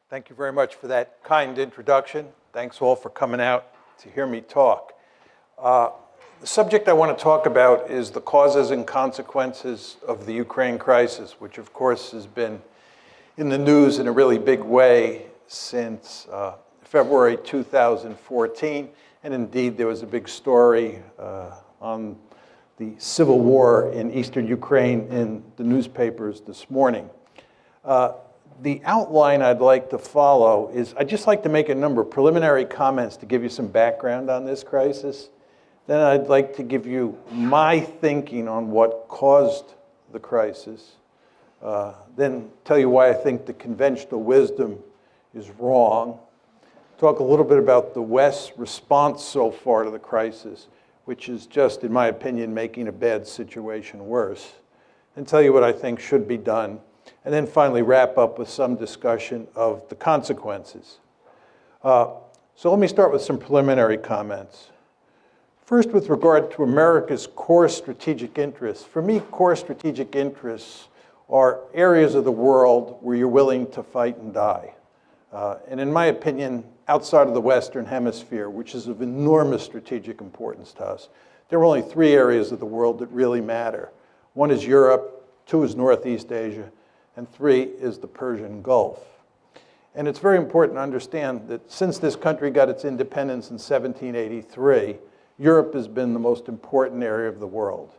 Thank you very much for that kind introduction. Thanks all for coming out to hear me talk. The subject I want to talk about is the causes and consequences of the Ukraine crisis, which of course has been in the news in a really big way since February 2014. And indeed, there was a big story on the civil war in eastern Ukraine in the newspapers this morning. The outline I'd like to follow is I'd just like to make a number of preliminary comments to give you some background on this crisis. Then I'd like to give you my thinking on what caused the crisis. Then tell you why I think the conventional wisdom is wrong. Talk a little bit about the West's response so far to the crisis, which is just, in my opinion, making a bad situation worse. And tell you what I think should be done. And then finally wrap up with some discussion of the consequences. So let me start with some preliminary comments. First, with regard to America's core strategic interests. For me, core strategic interests are areas of the world where you're willing to fight and die. And in my opinion, outside of the Western Hemisphere, which is of enormous strategic importance to us, there are only three areas of the world that really matter. One is Europe, two is Northeast Asia, and three is the Persian Gulf. And it's very important to understand that since this country got its independence in 1783, Europe has been the most important area of the world.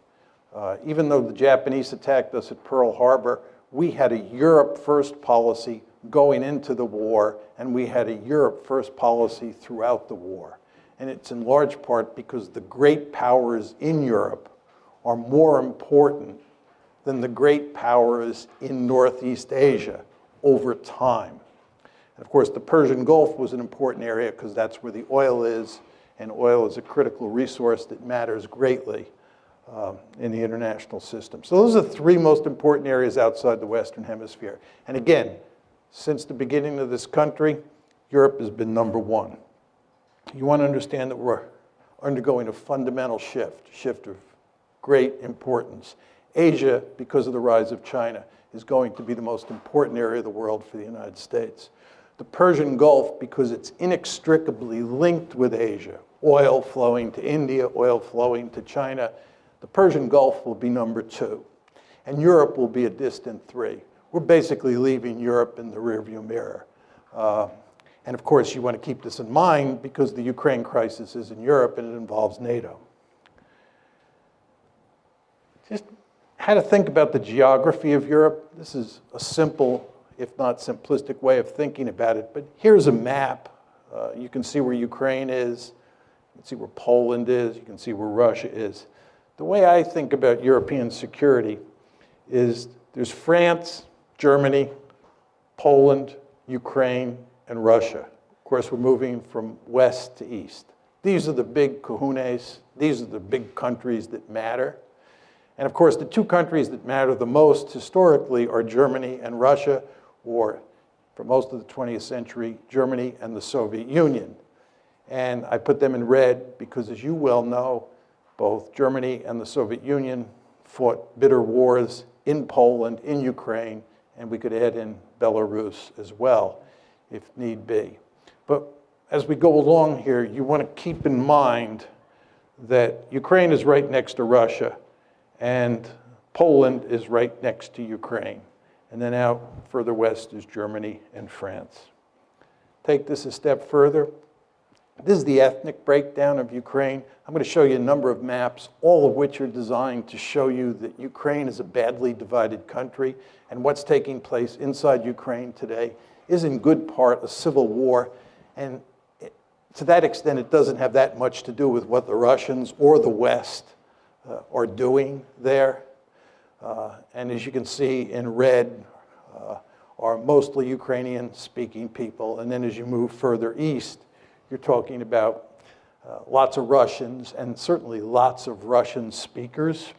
Even though the Japanese attacked us at Pearl Harbor, we had a Europe first policy going into the war, and we had a Europe first policy throughout the war. And it's in large part because the great powers in Europe are more important than the great powers in Northeast Asia over time. And of course, the Persian Gulf was an important area because that's where the oil is, and oil is a critical resource that matters greatly in the international system. So those are the three most important areas outside the Western Hemisphere. And again, since the beginning of this country, Europe has been number one. You want to understand that we're undergoing a fundamental shift of great importance. Asia, because of the rise of China, is going to be the most important area of the world for the United States. The Persian Gulf, because it's inextricably linked with Asia, oil flowing to India, oil flowing to China, the Persian Gulf will be number two. And Europe will be a distant three. We're basically leaving Europe in the rearview mirror. And of course, you want to keep this in mind because the Ukraine crisis is in Europe and it involves NATO. Just how to think about the geography of Europe. This is a simple, if not simplistic, way of thinking about it. But here's a map. You can see where Ukraine is. You can see where Poland is. You can see where Russia is. The way I think about European security is there's France, Germany, Poland, Ukraine, and Russia. Of course, we're moving from west to east. These are the big kahunas. These are the big countries that matter. And of course, the two countries that matter the most historically are Germany and Russia, or for most of the 20th century, Germany and the Soviet Union. And I put them in red because, as you well know, both Germany and the Soviet Union fought bitter wars in Poland, in Ukraine, and we could add in Belarus as well, if need be. But as we go along here, you want to keep in mind that Ukraine is right next to Russia, and Poland is right next to Ukraine. And then out further west is Germany and France. Take this a step further. This is the ethnic breakdown of Ukraine. I'm going to show you a number of maps, all of which are designed to show you that Ukraine is a badly divided country, and what's taking place inside Ukraine today is in good part a civil war. And to that extent, it doesn't have that much to do with what the Russians or the West are doing there. And as you can see in red are mostly Ukrainian-speaking people. And then as you move further east, you're talking about lots of Russians and certainly lots of Russian speakers.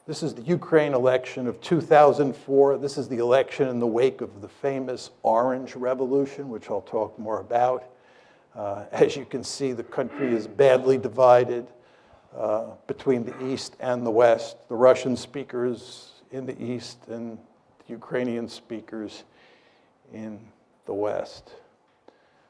This is the Ukraine election of 2004. This is the election in the wake of the famous Orange Revolution, which I'll talk more about. As you can see, the country is badly divided between the East and the West. The Russian speakers in the East and the Ukrainian speakers in the West.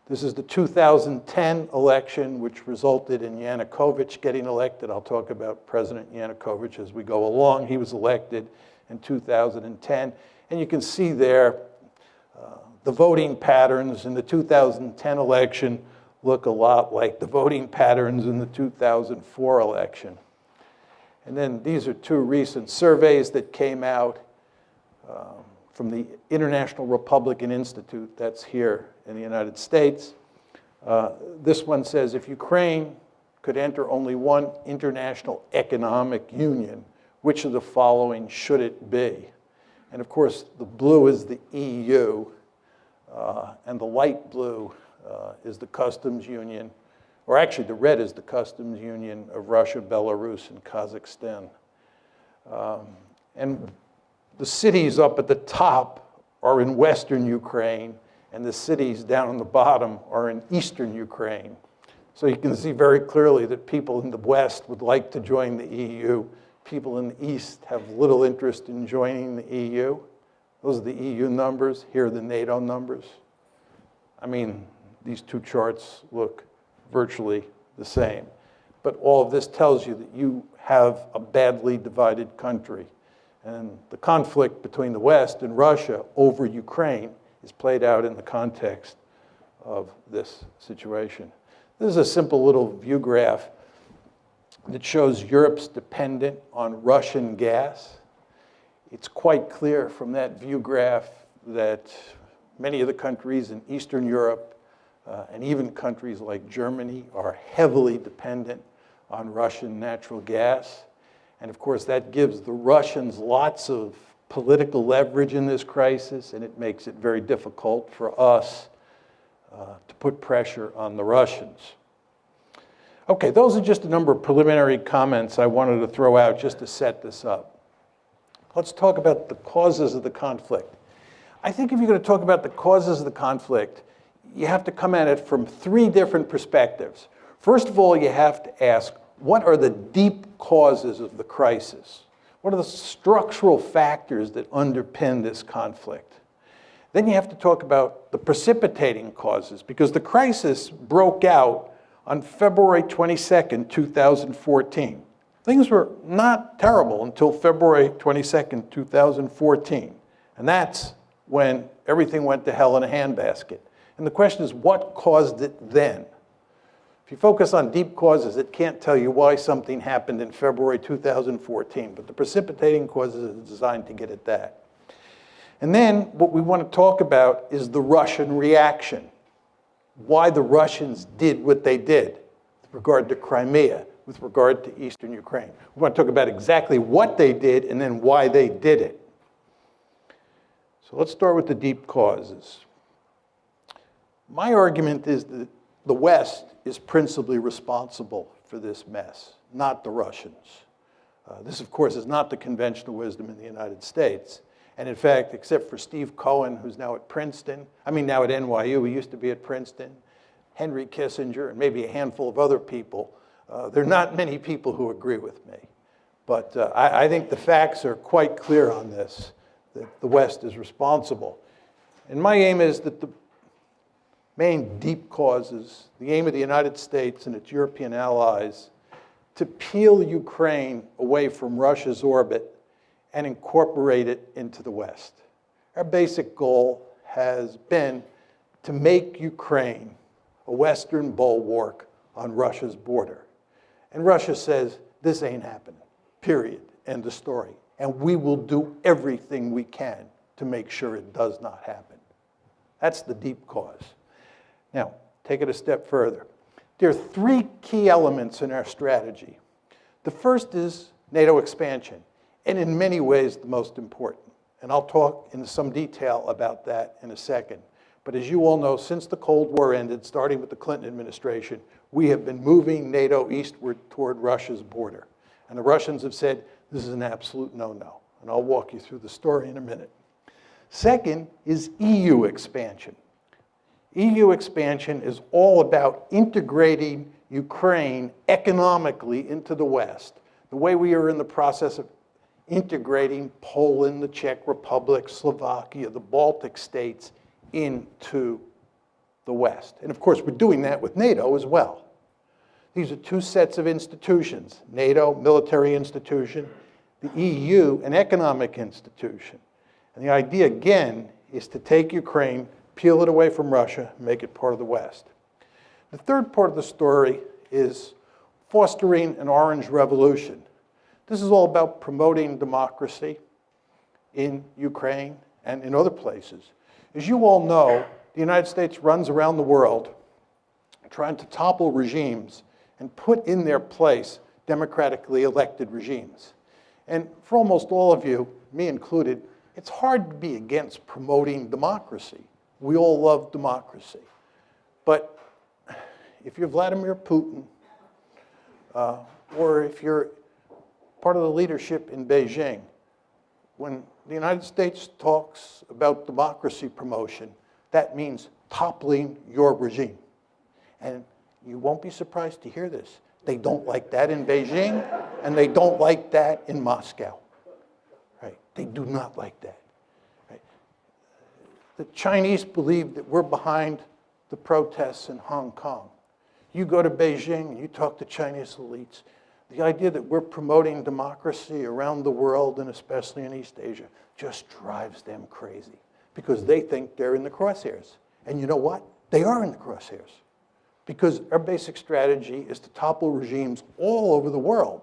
This is the 2010 election, which resulted in Yanukovych getting elected. I'll talk about President Yanukovych as we go along. He was elected in 2010. And you can see there the voting patterns in the 2010 election look a lot like the voting patterns in the 2004 election. And then these are two recent surveys that came out from the International Republican Institute, that's here in the United States. This one says, if Ukraine could enter only one international economic union, which of the following should it be? And of course, the blue is the EU, and the light blue is the customs union, or actually the red is the customs union of Russia, Belarus, and Kazakhstan. And the cities up at the top are in Western Ukraine, and the cities down on the bottom are in Eastern Ukraine. So you can see very clearly that people in the West would like to join the EU. People in the East have little interest in joining the EU. Those are the EU numbers. Here are the NATO numbers. I mean, these two charts look virtually the same. But all of this tells you that you have a badly divided country. And the conflict between the West and Russia over Ukraine is played out in the context of this situation. This is a simple little view graph that shows Europe's dependence on Russian gas. It's quite clear from that view graph that many of the countries in Eastern Europe and even countries like Germany are heavily dependent on Russian natural gas. And of course, that gives the Russians lots of political leverage in this crisis, and it makes it very difficult for us to put pressure on the Russians. Okay, those are just a number of preliminary comments I wanted to throw out just to set this up. Let's talk about the causes of the conflict. I think if you're going to talk about the causes of the conflict, you have to come at it from three different perspectives. First of all, you have to ask, what are the deep causes of the crisis? What are the structural factors that underpin this conflict? Then you have to talk about the precipitating causes, because the crisis broke out on February 22nd, 2014. Things were not terrible until February 22nd, 2014. And that's when everything went to hell in a handbasket. And the question is, what caused it then? If you focus on deep causes, it can't tell you why something happened in February 2014, but the precipitating causes are designed to get at that. And then what we want to talk about is the Russian reaction, why the Russians did what they did with regard to Crimea, with regard to Eastern Ukraine. We want to talk about exactly what they did and then why they did it. So let's start with the deep causes. My argument is that the West is principally responsible for this mess, not the Russians. This, of course, is not the conventional wisdom in the United States. And in fact, except for Steve Cohen, who's now at now at NYU, he used to be at Princeton, Henry Kissinger, and maybe a handful of other people, there are not many people who agree with me. But I think the facts are quite clear on this, that the West is responsible. And my aim is that the main deep causes, the aim of the United States and its European allies, to peel Ukraine away from Russia's orbit and incorporate it into the West. Our basic goal has been to make Ukraine a Western bulwark on Russia's border. And Russia says, this ain't happening, period, end of story. And we will do everything we can to make sure it does not happen. That's the deep cause. Now, take it a step further. There are three key elements in our strategy. The first is NATO expansion, and in many ways the most important. And I'll talk in some detail about that in a second. But as you all know, since the Cold War ended, starting with the Clinton administration, we have been moving NATO eastward toward Russia's border. And the Russians have said, this is an absolute no-no. And I'll walk you through the story in a minute. Second is EU expansion. EU expansion is all about integrating Ukraine economically into the West, the way we are in the process of integrating Poland, the Czech Republic, Slovakia, the Baltic states into the West. And of course, we're doing that with NATO as well. These are two sets of institutions: NATO, military institution; the EU, an economic institution. And the idea, again, is to take Ukraine, peel it away from Russia, make it part of the West. The third part of the story is fostering an orange revolution. This is all about promoting democracy in Ukraine and in other places. As you all know, the United States runs around the world trying to topple regimes and put in their place democratically elected regimes. And for almost all of you, me included, it's hard to be against promoting democracy. We all love democracy. But if you're Vladimir Putin, or if you're part of the leadership in Beijing, when the United States talks about democracy promotion, that means toppling your regime. And you won't be surprised to hear this. They don't like that in Beijing, and they don't like that in Moscow. Right? They do not like that. Right? The Chinese believe that we're behind the protests in Hong Kong. You go to Beijing and you talk to Chinese elites, the idea that we're promoting democracy around the world, and especially in East Asia, just drives them crazy because they think they're in the crosshairs. And you know what? They are in the crosshairs, because our basic strategy is to topple regimes all over the world,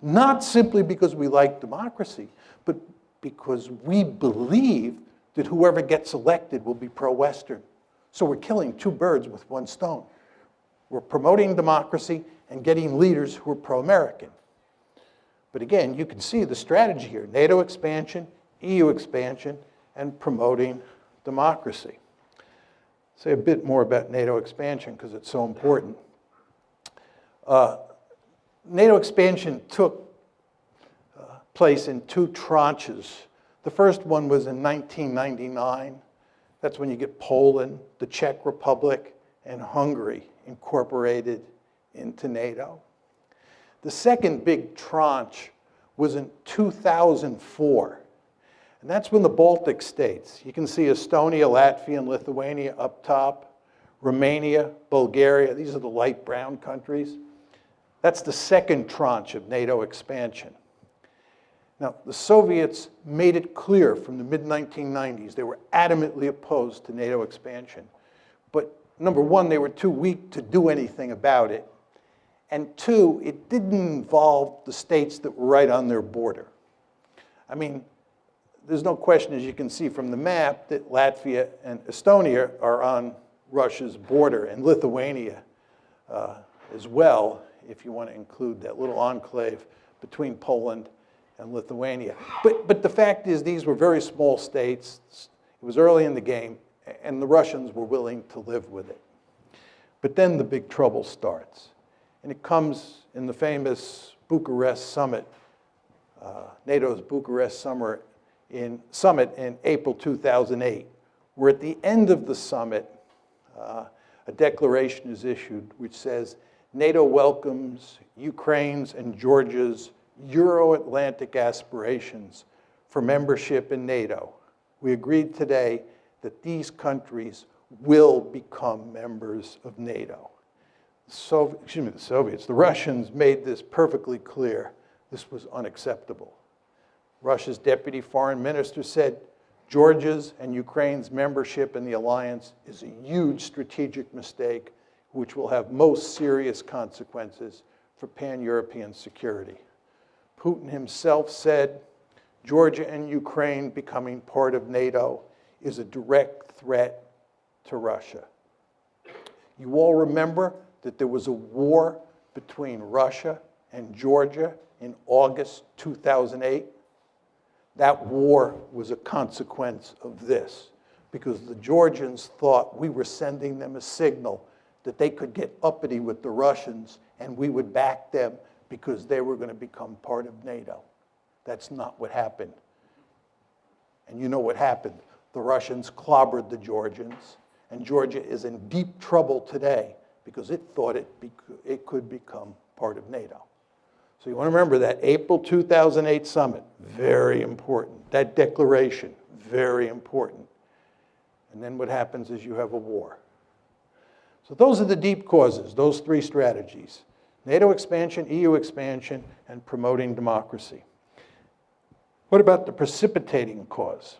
not simply because we like democracy, but because we believe that whoever gets elected will be pro-Western. So we're killing two birds with one stone. We're promoting democracy and getting leaders who are pro-American. But again, you can see the strategy here: NATO expansion, EU expansion, and promoting democracy. Say a bit more about NATO expansion because it's so important. NATO expansion took place in two tranches. The first one was in 1999. That's when you get Poland, the Czech Republic, and Hungary incorporated into NATO. The second big tranche was in 2004. And that's when the Baltic states, you can see Estonia, Latvia, and Lithuania up top, Romania, Bulgaria, these are the light brown countries. That's the second tranche of NATO expansion. Now, the Soviets made it clear from the mid-1990s they were adamantly opposed to NATO expansion. But number one, they were too weak to do anything about it. And two, it didn't involve the states that were right on their border. I mean, there's no question, as you can see from the map, that Latvia and Estonia are on Russia's border, and Lithuania as well, if you want to include that little enclave between Poland and Lithuania. But the fact is, these were very small states. It was early in the game, and the Russians were willing to live with it. But then the big trouble starts. And it comes in the famous Bucharest summit, NATO's Bucharest summit in April 2008, where at the end of the summit, a declaration is issued which says, NATO welcomes Ukraine's and Georgia's Euro-Atlantic aspirations for membership in NATO. We agreed today that these countries will become members of NATO. The Russians made this perfectly clear. This was unacceptable. Russia's deputy foreign minister said, Georgia's and Ukraine's membership in the alliance is a huge strategic mistake which will have most serious consequences for pan-European security. Putin himself said, Georgia and Ukraine becoming part of NATO is a direct threat to Russia. You all remember that there was a war between Russia and Georgia in August 2008. That war was a consequence of this, because the Georgians thought we were sending them a signal that they could get uppity with the Russians and we would back them because they were going to become part of NATO. That's not what happened. And you know what happened. The Russians clobbered the Georgians, and Georgia is in deep trouble today because it thought it could become part of NATO. So you want to remember that April 2008 summit, very important. That declaration, very important. And then what happens is you have a war. So those are the deep causes, those three strategies: NATO expansion, EU expansion, and promoting democracy. What about the precipitating cause?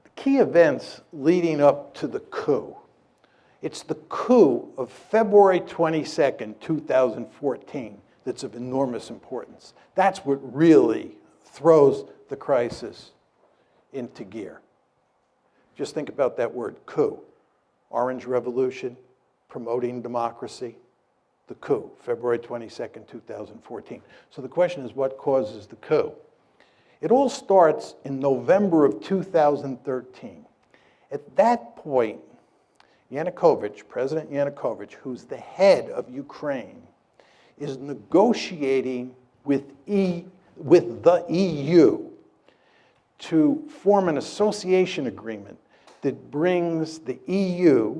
The key events leading up to the coup. It's the coup of February 22nd, 2014 that's of enormous importance. That's what really throws the crisis into gear. Just think about that word, coup. Orange Revolution, promoting democracy, the coup, February 22nd, 2014. So the question is, what causes the coup? It all starts in November of 2013. At that point, Yanukovych, President Yanukovych, who's the head of Ukraine, is negotiating with the EU to form an association agreement that brings the EU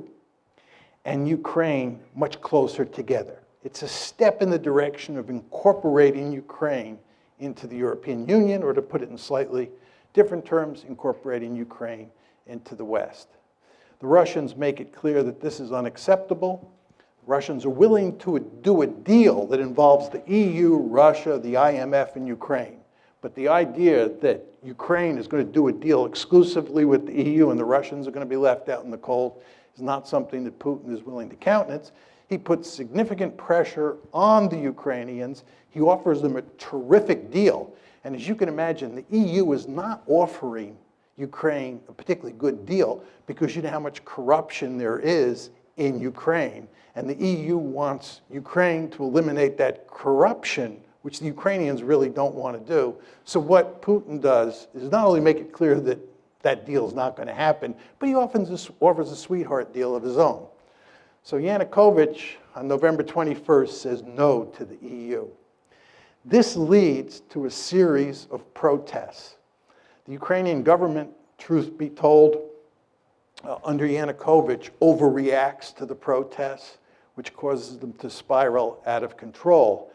and Ukraine much closer together. It's a step in the direction of incorporating Ukraine into the European Union, or to put it in slightly different terms, incorporating Ukraine into the West. The Russians make it clear that this is unacceptable. The Russians are willing to do a deal that involves the EU, Russia, the IMF, and Ukraine. But the idea that Ukraine is going to do a deal exclusively with the EU and the Russians are going to be left out in the cold is not something that Putin is willing to countenance. He puts significant pressure on the Ukrainians. He offers them a terrific deal. And as you can imagine, the EU is not offering Ukraine a particularly good deal, because you know how much corruption there is in Ukraine. And the EU wants Ukraine to eliminate that corruption, which the Ukrainians really don't want to do. So what Putin does is not only make it clear that that deal is not going to happen, but he often just offers a sweetheart deal of his own. So Yanukovych, on November 21st, says no to the EU. This leads to a series of protests. The Ukrainian government, truth be told, under Yanukovych, overreacts to the protests, which causes them to spiral out of control.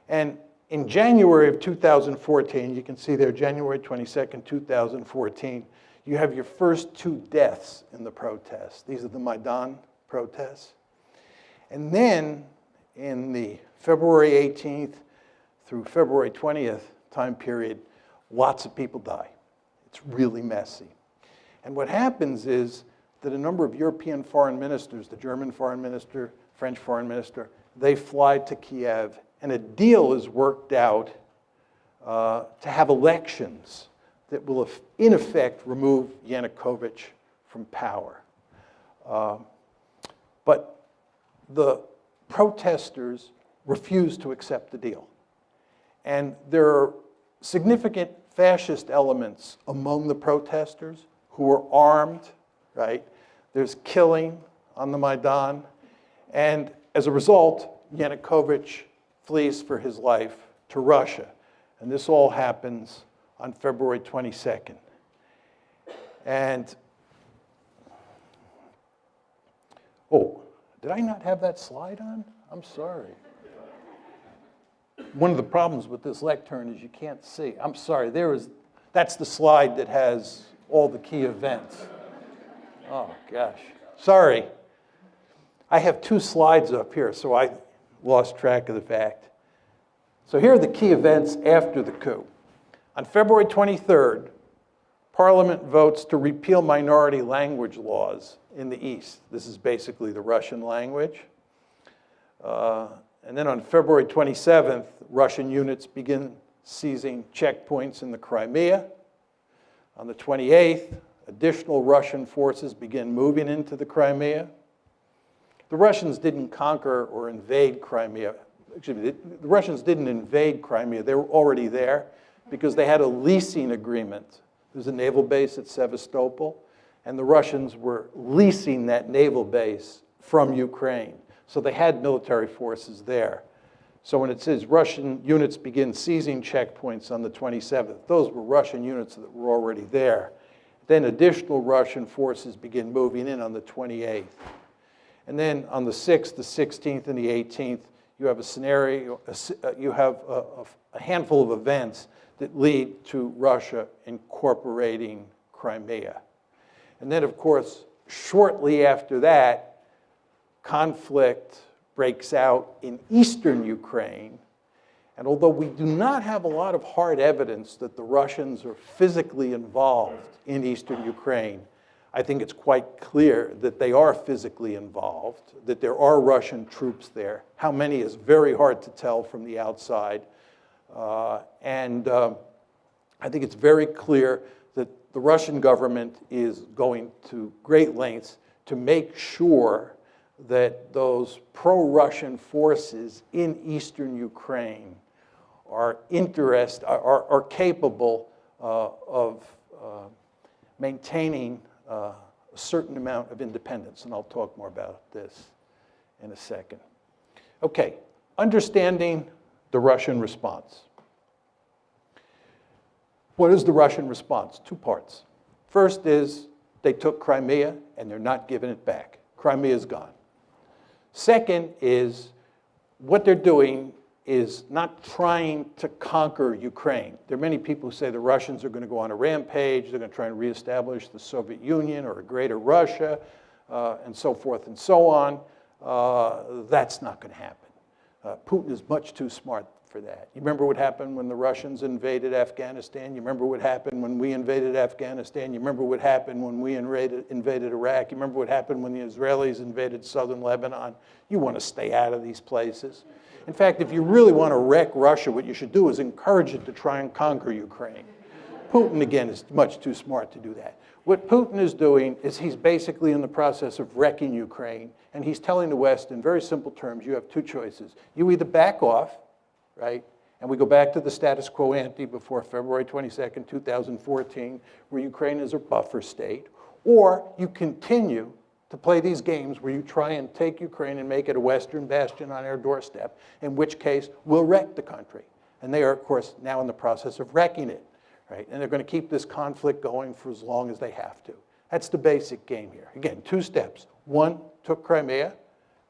And in January of 2014, you can see there, January 22nd, 2014, you have your first two deaths in the protests. These are the Maidan protests. And then in the February 18th through February 20th time period, lots of people die. It's really messy. And what happens is that a number of European foreign ministers, the German foreign minister, French foreign minister, they fly to Kiev, and a deal is worked out to have elections that will, in effect, remove Yanukovych from power. But the protesters refuse to accept the deal. And there are significant fascist elements among the protesters who are armed, right? There's killing on the Maidan. And as a result, Yanukovych flees for his life to Russia. And this all happens on February 22nd. And, oh, did I not have that slide on? I'm sorry. One of the problems with this lectern is you can't see. I'm sorry, that's the slide that has all the key events. Oh, gosh. Sorry. I have two slides up here, so I lost track of the fact. So here are the key events after the coup. On February 23rd, Parliament votes to repeal minority language laws in the East. This is basically the Russian language. And then on February 27th, Russian units begin seizing checkpoints in the Crimea. On the 28th, additional Russian forces begin moving into the Crimea. The Russians didn't conquer or invade Crimea. Excuse me, the Russians didn't invade Crimea. They were already there because they had a leasing agreement. There's a naval base at Sevastopol, and the Russians were leasing that naval base from Ukraine. So they had military forces there. So when it says Russian units begin seizing checkpoints on the 27th, those were Russian units that were already there. Then additional Russian forces begin moving in on the 28th. And then on the 6th, the 16th, and the 18th, you have a scenario, you have a handful of events that lead to Russia incorporating Crimea. And then, of course, shortly after that, conflict breaks out in eastern Ukraine. And although we do not have a lot of hard evidence that the Russians are physically involved in eastern Ukraine, I think it's quite clear that they are physically involved, that there are Russian troops there. How many is very hard to tell from the outside. I think it's very clear that the Russian government is going to great lengths to make sure that those pro-Russian forces in eastern Ukraine are capable of maintaining a certain amount of independence, and I'll talk more about this in a second. Okay, understanding the Russian response. What is the Russian response? Two parts. First is they took Crimea and they're not giving it back. Crimea is gone. Second is what they're doing is not trying to conquer Ukraine. There are many people who say the Russians are going to go on a rampage, they're going to try and reestablish the Soviet Union or a greater Russia, and so forth and so on. That's not going to happen. Putin is much too smart for that. You remember what happened when the Russians invaded Afghanistan? You remember what happened when we invaded Afghanistan? You remember what happened when we invaded Iraq? You remember what happened when the Israelis invaded southern Lebanon? You want to stay out of these places. In fact, if you really want to wreck Russia, what you should do is encourage it to try and conquer Ukraine. Putin, again, is much too smart to do that. What Putin is doing is he's basically in the process of wrecking Ukraine, and he's telling the West in very simple terms, you have two choices. You either back off, right, and we go back to the status quo ante before February 22nd, 2014, where Ukraine is a buffer state, or you continue to play these games where you try and take Ukraine and make it a Western bastion on our doorstep, in which case we'll wreck the country. And they are, of course, now in the process of wrecking it, right? And they're going to keep this conflict going for as long as they have to. That's the basic game here. Again, two steps. One, took Crimea.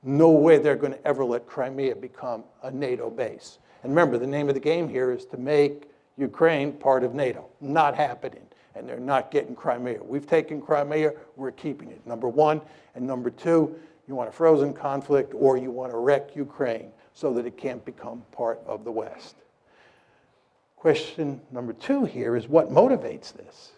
No way they're going to ever let Crimea become a NATO base. And remember, the name of the game here is to make Ukraine part of NATO. Not happening. And they're not getting Crimea. We've taken Crimea, we're keeping it, number one. And number two, you want a frozen conflict or you want to wreck Ukraine so that it can't become part of the West. Question number two here is what motivates this?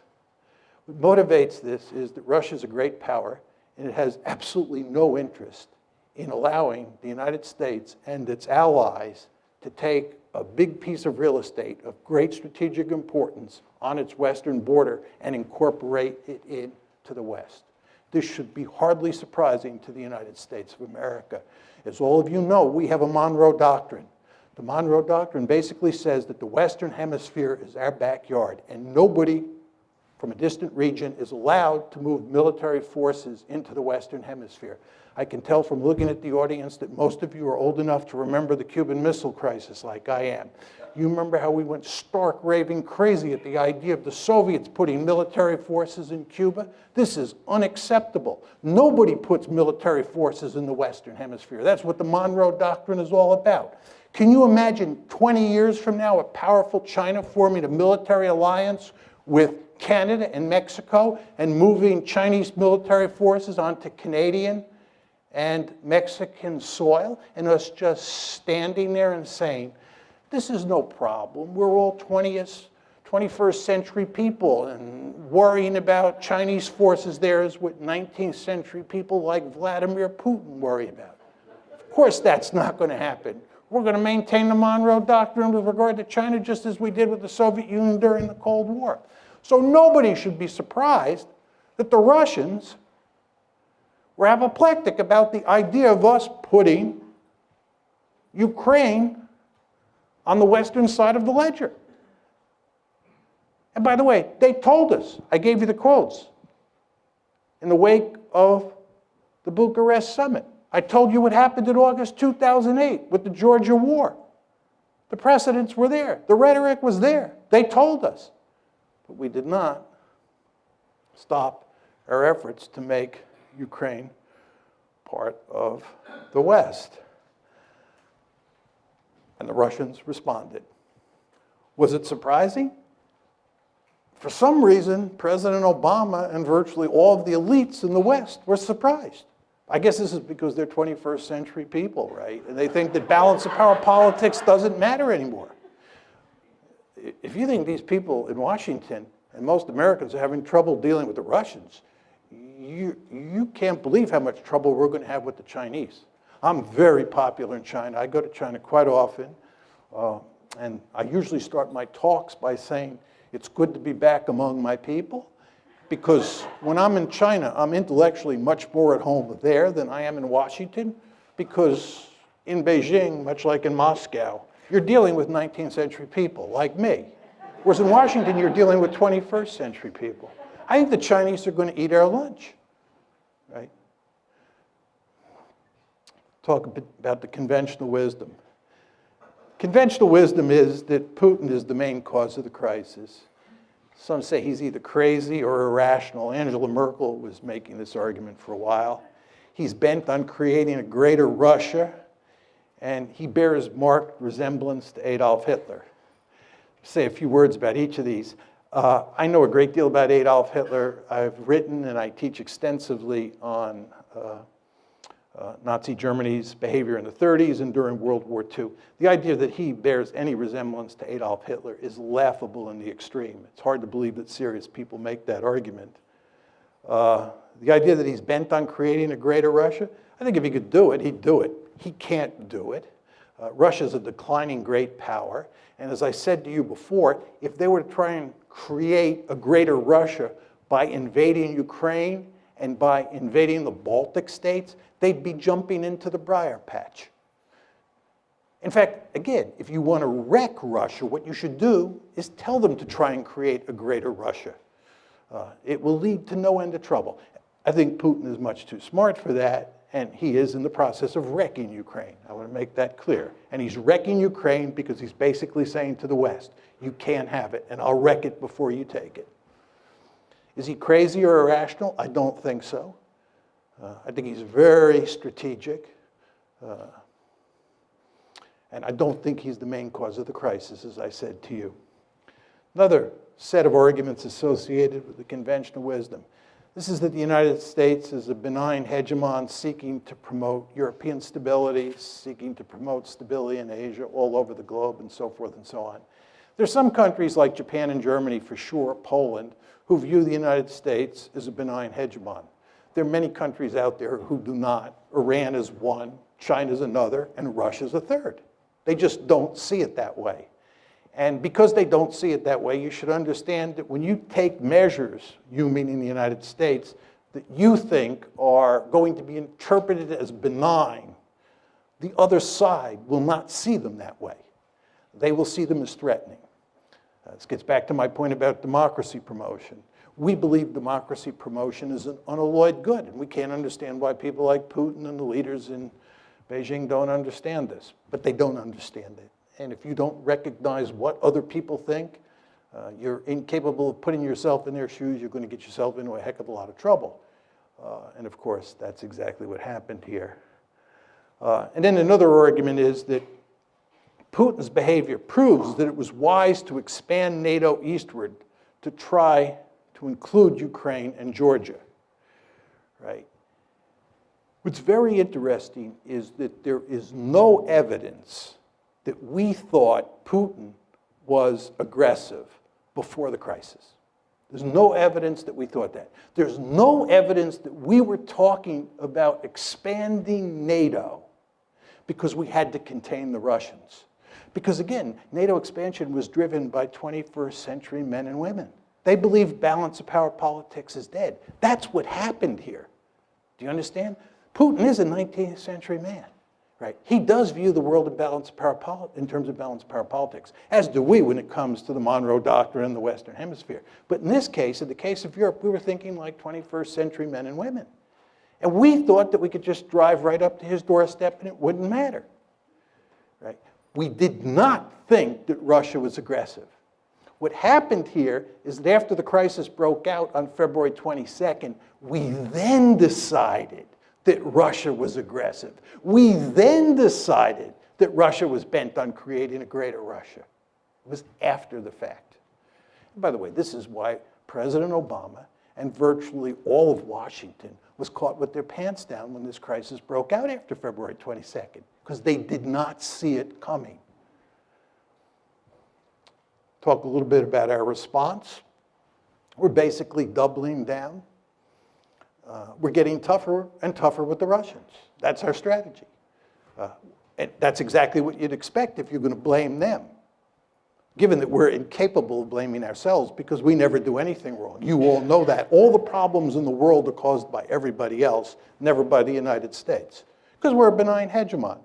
What motivates this is that Russia's a great power and it has absolutely no interest in allowing the United States and its allies to take a big piece of real estate of great strategic importance on its western border and incorporate it into the West. This should be hardly surprising to the United States of America. As all of you know, we have a Monroe Doctrine. The Monroe Doctrine basically says that the Western Hemisphere is our backyard, and nobody from a distant region is allowed to move military forces into the Western Hemisphere. I can tell from looking at the audience that most of you are old enough to remember the Cuban Missile Crisis like I am. You remember how we went stark raving crazy at the idea of the Soviets putting military forces in Cuba? This is unacceptable. Nobody puts military forces in the Western Hemisphere. That's what the Monroe Doctrine is all about. Can you imagine 20 years from now a powerful China forming a military alliance with Canada and Mexico and moving Chinese military forces onto Canadian and Mexican soil, and us just standing there and saying, this is no problem. We're all 21st century people, and worrying about Chinese forces there is what 19th century people like Vladimir Putin worry about. Of course that's not going to happen. We're going to maintain the Monroe Doctrine with regard to China just as we did with the Soviet Union during the Cold War. So nobody should be surprised that the Russians were apoplectic about the idea of us putting Ukraine on the western side of the ledger. And by the way, they told us, I gave you the quotes, in the wake of the Bucharest summit. I told you what happened in August 2008 with the Georgia war. The precedents were there. The rhetoric was there. They told us. But we did not stop our efforts to make Ukraine part of the West. And the Russians responded. Was it surprising? For some reason, President Obama and virtually all of the elites in the West were surprised. I guess this is because they're 21st century people, right? And they think that balance of power politics doesn't matter anymore. If you think these people in Washington and most Americans are having trouble dealing with the Russians, you can't believe how much trouble we're going to have with the Chinese. I'm very popular in China. I go to China quite often. And I usually start my talks by saying, it's good to be back among my people. Because when I'm in China, I'm intellectually much more at home there than I am in Washington. Because in Beijing, much like in Moscow, you're dealing with 19th century people like me. Whereas in Washington, you're dealing with 21st century people. I think the Chinese are going to eat our lunch, right? Talk a bit about the conventional wisdom. Conventional wisdom is that Putin is the main cause of the crisis. Some say he's either crazy or irrational. Angela Merkel was making this argument for a while. He's bent on creating a greater Russia, and he bears marked resemblance to Adolf Hitler. Say a few words about each of these. I know a great deal about Adolf Hitler. I've written and I teach extensively on Nazi Germany's behavior in the 30s and during World War II. The idea that he bears any resemblance to Adolf Hitler is laughable in the extreme. It's hard to believe that serious people make that argument. The idea that he's bent on creating a greater Russia, I think if he could do it, he'd do it. He can't do it. Russia's a declining great power. And as I said to you before, if they were to try and create a greater Russia by invading Ukraine and by invading the Baltic states, they'd be jumping into the briar patch. In fact, again, if you want to wreck Russia, what you should do is tell them to try and create a greater Russia. It will lead to no end of trouble. I think Putin is much too smart for that, and he is in the process of wrecking Ukraine. I want to make that clear. And he's wrecking Ukraine because he's basically saying to the West, you can't have it, and I'll wreck it before you take it. Is he crazy or irrational? I don't think so. I think he's very strategic. And I don't think he's the main cause of the crisis, as I said to you. Another set of arguments associated with the conventional wisdom. This is that the United States is a benign hegemon seeking to promote European stability, seeking to promote stability in Asia, all over the globe, and so forth and so on. There are some countries like Japan and Germany, for sure, Poland, who view the United States as a benign hegemon. There are many countries out there who do not. Iran is one, China is another, and Russia is a third. They just don't see it that way. And because they don't see it that way, you should understand that when you take measures, you meaning the United States, that you think are going to be interpreted as benign, the other side will not see them that way. They will see them as threatening. This gets back to my point about democracy promotion. We believe democracy promotion is an unalloyed good, and we can't understand why people like Putin and the leaders in Beijing don't understand this, but they don't understand it. And if you don't recognize what other people think, you're incapable of putting yourself in their shoes, you're going to get yourself into a heck of a lot of trouble. And of course, that's exactly what happened here. And then another argument is that Putin's behavior proves that it was wise to expand NATO eastward to try to include Ukraine and Georgia, right? What's very interesting is that there is no evidence that we thought Putin was aggressive before the crisis. There's no evidence that we thought that. There's no evidence that we were talking about expanding NATO because we had to contain the Russians. Because again, NATO expansion was driven by 21st century men and women. They believed balance of power politics is dead. That's what happened here. Do you understand? Putin is a 19th century man, right? He does view the world in terms of balance of power politics, as do we when it comes to the Monroe Doctrine in the Western Hemisphere. But in this case, in the case of Europe, we were thinking like 21st century men and women. And we thought that we could just drive right up to his doorstep and it wouldn't matter, right? We did not think that Russia was aggressive. What happened here is that after the crisis broke out on February 22nd, we then decided that Russia was aggressive. We then decided that Russia was bent on creating a greater Russia. It was after the fact. By the way, this is why President Obama and virtually all of Washington was caught with their pants down when this crisis broke out after February 22nd, because they did not see it coming. Talk a little bit about our response. We're basically doubling down. We're getting tougher and tougher with the Russians. That's our strategy. And that's exactly what you'd expect if you're going to blame them, given that we're incapable of blaming ourselves because we never do anything wrong. You all know that. All the problems in the world are caused by everybody else, never by the United States, because we're a benign hegemon.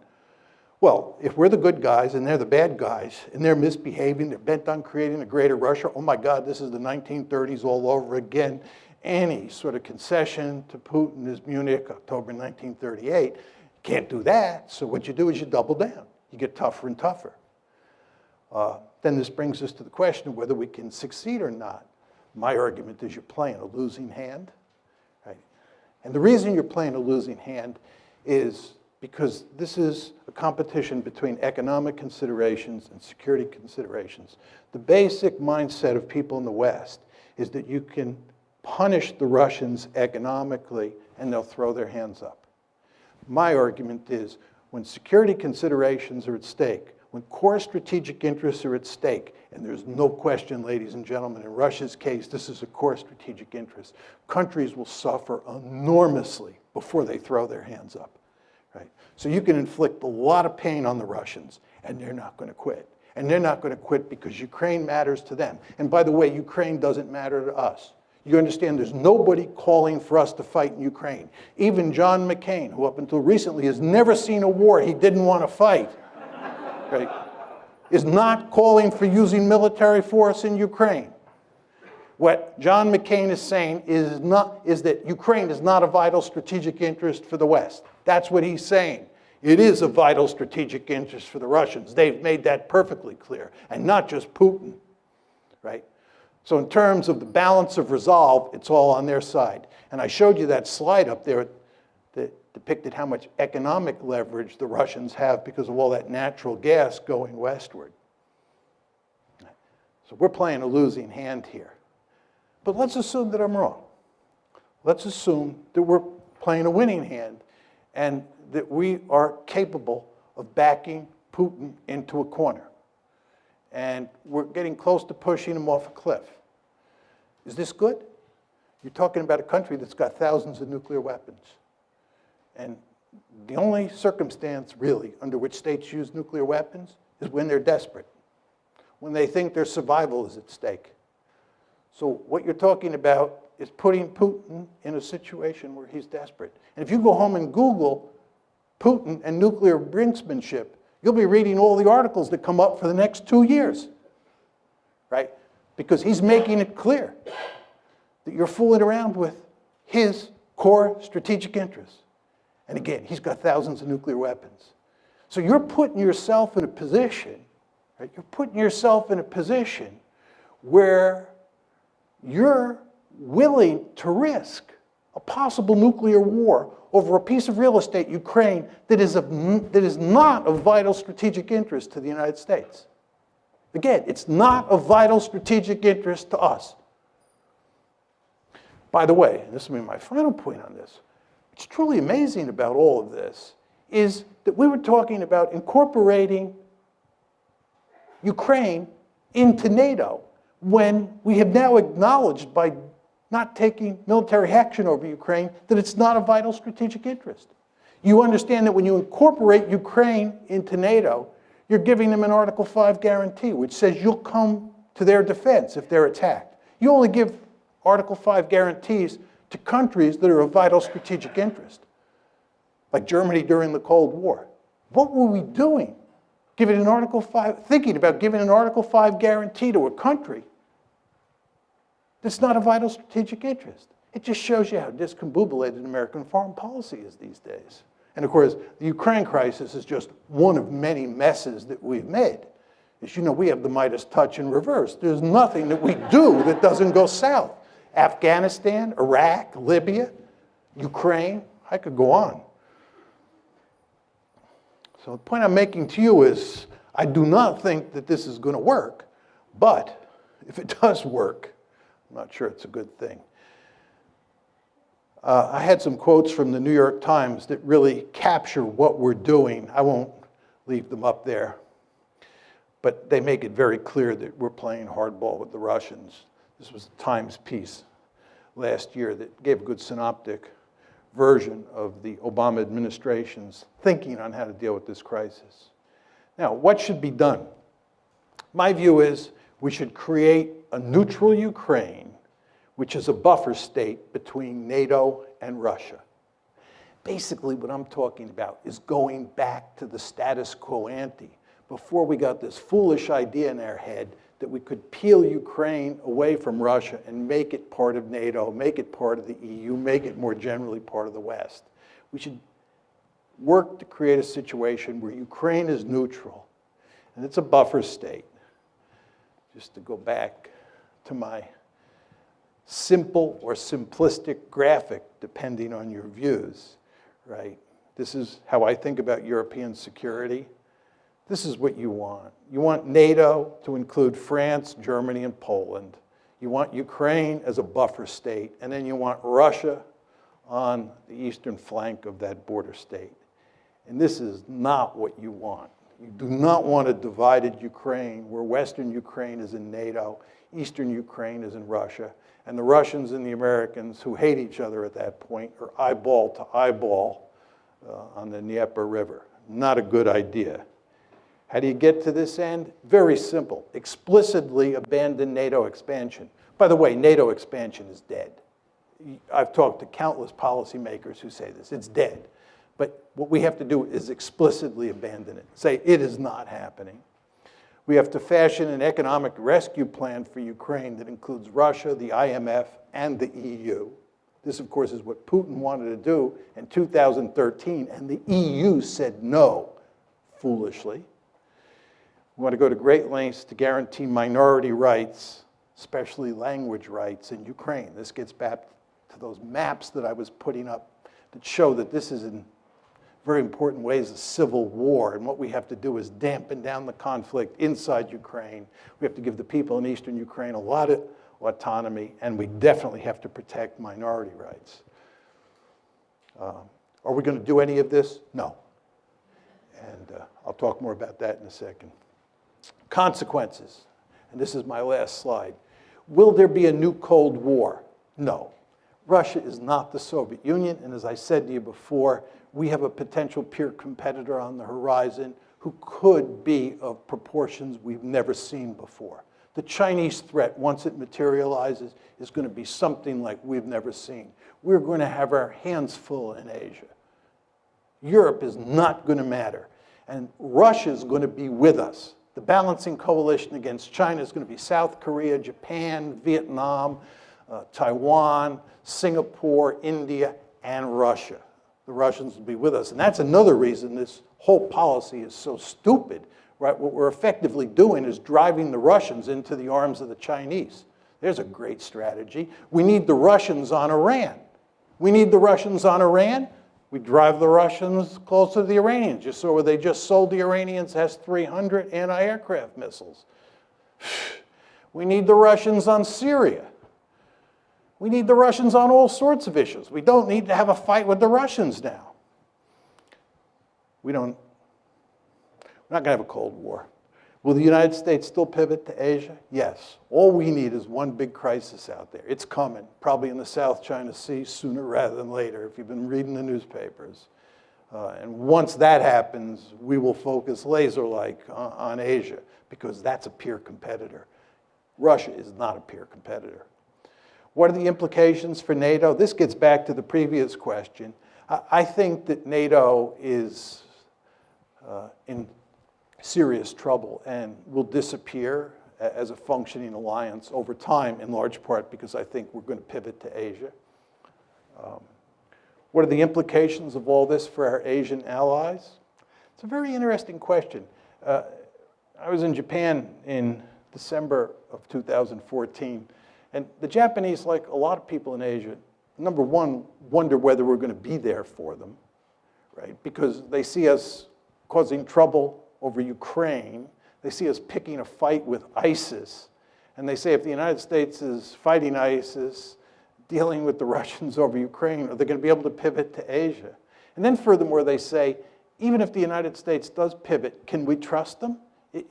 Well, if we're the good guys and they're the bad guys and they're misbehaving, they're bent on creating a greater Russia, oh my God, this is the 1930s all over again. Any sort of concession to Putin is Munich, October 1938. Can't do that, so what you do is you double down. You get tougher and tougher. Then this brings us to the question of whether we can succeed or not. My argument is you're playing a losing hand, right? And the reason you're playing a losing hand is because this is a competition between economic considerations and security considerations. The basic mindset of people in the West is that you can punish the Russians economically and they'll throw their hands up. My argument is when security considerations are at stake, when core strategic interests are at stake, and there's no question, ladies and gentlemen, in Russia's case, this is a core strategic interest, countries will suffer enormously before they throw their hands up. Right? So you can inflict a lot of pain on the Russians, and they're not going to quit. And they're not going to quit because Ukraine matters to them. And by the way, Ukraine doesn't matter to us. You understand there's nobody calling for us to fight in Ukraine. Even John McCain, who up until recently has never seen a war he didn't want to fight, right, is not calling for using military force in Ukraine. What John McCain is saying is that Ukraine is not a vital strategic interest for the West. That's what he's saying. It is a vital strategic interest for the Russians. They've made that perfectly clear, and not just Putin, right? So in terms of the balance of resolve, it's all on their side. And I showed you that slide up there that depicted how much economic leverage the Russians have because of all that natural gas going westward. So we're playing a losing hand here. But let's assume that I'm wrong. Let's assume that we're playing a winning hand and that we are capable of backing Putin into a corner. And we're getting close to pushing him off a cliff. Is this good? You're talking about a country that's got thousands of nuclear weapons. And the only circumstance, really, under which states use nuclear weapons is when they're desperate, when they think their survival is at stake. So what you're talking about is putting Putin in a situation where he's desperate. And if you go home and Google Putin and nuclear brinksmanship, you'll be reading all the articles that come up for the next 2 years, right? Because he's making it clear that you're fooling around with his core strategic interests. And again, he's got thousands of nuclear weapons. So you're putting yourself in a position, right? You're putting yourself in a position where you're willing to risk a possible nuclear war over a piece of real estate, Ukraine, that is not of vital strategic interest to the United States. Again, it's not of vital strategic interest to us. By the way, and this will be my final point on this, what's truly amazing about all of this is that we were talking about incorporating Ukraine into NATO when we have now acknowledged by not taking military action over Ukraine that it's not a vital strategic interest. You understand that when you incorporate Ukraine into NATO, you're giving them an Article 5 guarantee, which says you'll come to their defense if they're attacked. You only give Article 5 guarantees to countries that are of vital strategic interest, like Germany during the Cold War. What were we doing? Thinking about giving an Article 5 guarantee to a country that's not a vital strategic interest. It just shows you how discombobulated American foreign policy is these days. And of course, the Ukraine crisis is just one of many messes that we've made. As you know, we have the Midas touch in reverse. There's nothing that we do that doesn't go south. Afghanistan, Iraq, Libya, Ukraine, I could go on. So the point I'm making to you is, I do not think that this is going to work, but if it does work, I'm not sure it's a good thing. I had some quotes from the New York Times that really capture what we're doing. I won't leave them up there, but they make it very clear that we're playing hardball with the Russians. This was the Times piece last year that gave a good synoptic version of the Obama administration's thinking on how to deal with this crisis. Now, what should be done? My view is we should create a neutral Ukraine, which is a buffer state between NATO and Russia. Basically, what I'm talking about is going back to the status quo ante, before we got this foolish idea in our head that we could peel Ukraine away from Russia and make it part of NATO, make it part of the EU, make it more generally part of the West. We should work to create a situation where Ukraine is neutral, and it's a buffer state. Just to go back to my simple or simplistic graphic, depending on your views, right? This is how I think about European security. This is what you want. You want NATO to include France, Germany, and Poland. You want Ukraine as a buffer state, and then you want Russia on the eastern flank of that border state. And this is not what you want. You do not want a divided Ukraine where Western Ukraine is in NATO, Eastern Ukraine is in Russia, and the Russians and the Americans, who hate each other at that point, are eyeball to eyeball on the Dnieper River. Not a good idea. How do you get to this end? Very simple. Explicitly abandon NATO expansion. By the way, NATO expansion is dead. I've talked to countless policymakers who say this. It's dead. But what we have to do is explicitly abandon it. Say it is not happening. We have to fashion an economic rescue plan for Ukraine that includes Russia, the IMF, and the EU. This, of course, is what Putin wanted to do in 2013, and the EU said no, foolishly. We want to go to great lengths to guarantee minority rights, especially language rights in Ukraine. This gets back to those maps that I was putting up that show that this is in very important ways a civil war, and what we have to do is dampen down the conflict inside Ukraine. We have to give the people in eastern Ukraine a lot of autonomy, and we definitely have to protect minority rights. Are we going to do any of this? No. And I'll talk more about that in a second. Consequences, and this is my last slide. Will there be a new Cold War? No. Russia is not the Soviet Union, and as I said to you before, we have a potential peer competitor on the horizon who could be of proportions we've never seen before. The Chinese threat, once it materializes, is going to be something like we've never seen. We're going to have our hands full in Asia. Europe is not going to matter, and Russia is going to be with us. The balancing coalition against China is going to be South Korea, Japan, Vietnam, Taiwan, Singapore, India, and Russia. The Russians will be with us. And that's another reason this whole policy is so stupid, right? What we're effectively doing is driving the Russians into the arms of the Chinese. There's a great strategy. We need the Russians on Iran. We need the Russians on Iran. We drive the Russians closer to the Iranians. You saw where they just sold the Iranians S-300 anti-aircraft missiles. We need the Russians on Syria. We need the Russians on all sorts of issues. We don't need to have a fight with the Russians now. We're not going to have a Cold War. Will the United States still pivot to Asia? Yes. All we need is one big crisis out there. It's coming, probably in the South China Sea sooner rather than later, if you've been reading the newspapers. And once that happens, we will focus laser-like on Asia, because that's a peer competitor. Russia is not a peer competitor. What are the implications for NATO? This gets back to the previous question. I think that NATO is in serious trouble and will disappear as a functioning alliance over time, in large part because I think we're going to pivot to Asia. What are the implications of all this for our Asian allies? It's a very interesting question. I was in Japan in December of 2014, and the Japanese, like a lot of people in Asia, number one, wonder whether we're going to be there for them, right? Because they see us causing trouble over Ukraine. They see us picking a fight with ISIS. And they say if the United States is fighting ISIS, dealing with the Russians over Ukraine, are they going to be able to pivot to Asia? And then furthermore, they say, even if the United States does pivot, can we trust them?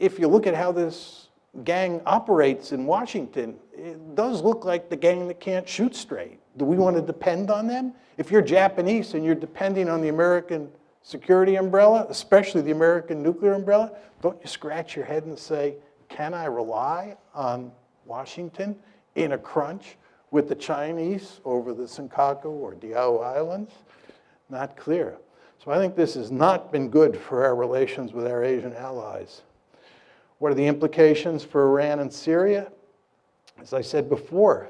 If you look at how this gang operates in Washington, it does look like the gang that can't shoot straight. Do we want to depend on them? If you're Japanese and you're depending on the American security umbrella, especially the American nuclear umbrella, don't you scratch your head and say, can I rely on Washington in a crunch with the Chinese over the Senkaku or Diao Islands? Not clear. So I think this has not been good for our relations with our Asian allies. What are the implications for Iran and Syria? As I said before,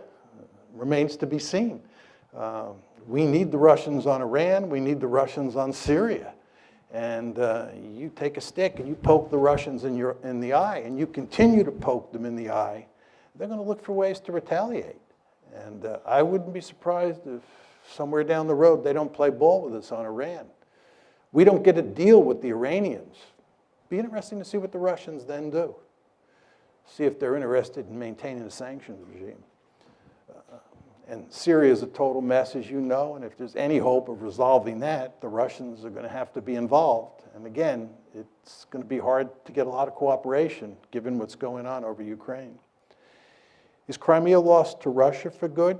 remains to be seen. We need the Russians on Iran. We need the Russians on Syria. And you take a stick and you poke the Russians in the eye, and you continue to poke them in the eye, they're going to look for ways to retaliate. And I wouldn't be surprised if somewhere down the road they don't play ball with us on Iran. We don't get a deal with the Iranians. Be interesting to see what the Russians then do. See if they're interested in maintaining a sanctions regime. And Syria is a total mess, as you know, and if there's any hope of resolving that, the Russians are going to have to be involved. And again, it's going to be hard to get a lot of cooperation, given what's going on over Ukraine. Is Crimea lost to Russia for good?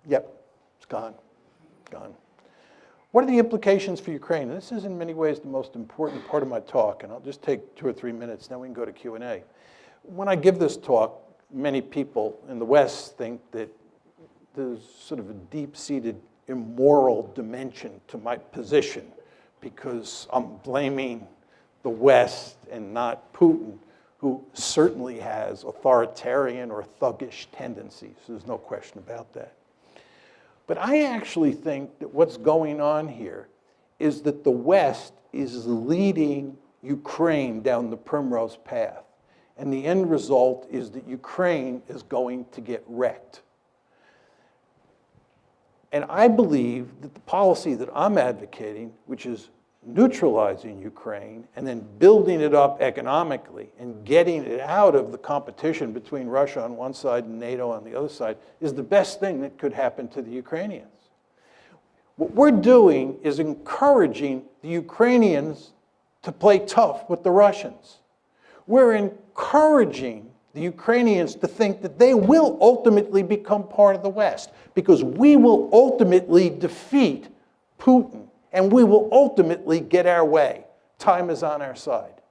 Yep, it's gone. What are the implications for Ukraine? And this is in many ways the most important part of my talk, and I'll just take 2 or 3 minutes, then we can go to Q&A. When I give this talk, many people in the West think that there's sort of a deep-seated immoral dimension to my position because I'm blaming the West and not Putin, who certainly has authoritarian or thuggish tendencies. There's no question about that. But I actually think that what's going on here is that the West is leading Ukraine down the primrose path. And the end result is that Ukraine is going to get wrecked. And I believe that the policy that I'm advocating, which is neutralizing Ukraine and then building it up economically and getting it out of the competition between Russia on one side and NATO on the other side, is the best thing that could happen to the Ukrainians. What we're doing is encouraging the Ukrainians to play tough with the Russians. We're encouraging the Ukrainians to think that they will ultimately become part of the West because we will ultimately defeat Putin and we will ultimately get our way. Time is on our side.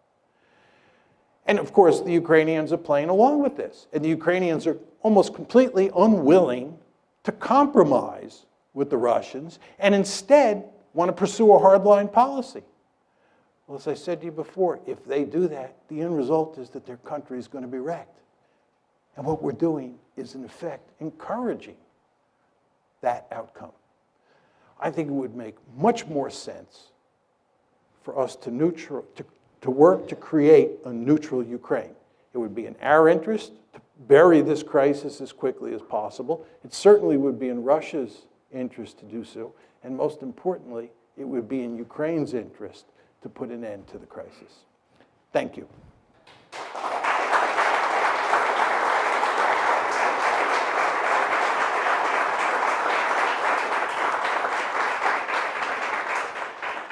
And of course, the Ukrainians are playing along with this. And the Ukrainians are almost completely unwilling to compromise with the Russians and instead want to pursue a hardline policy. Well, as I said to you before, if they do that, the end result is that their country is going to be wrecked. And what we're doing is, in effect, encouraging that outcome. I think it would make much more sense for us to work to create a neutral Ukraine. It would be in our interest to bury this crisis as quickly as possible. It certainly would be in Russia's interest to do so. And most importantly, it would be in Ukraine's interest to put an end to the crisis. Thank you.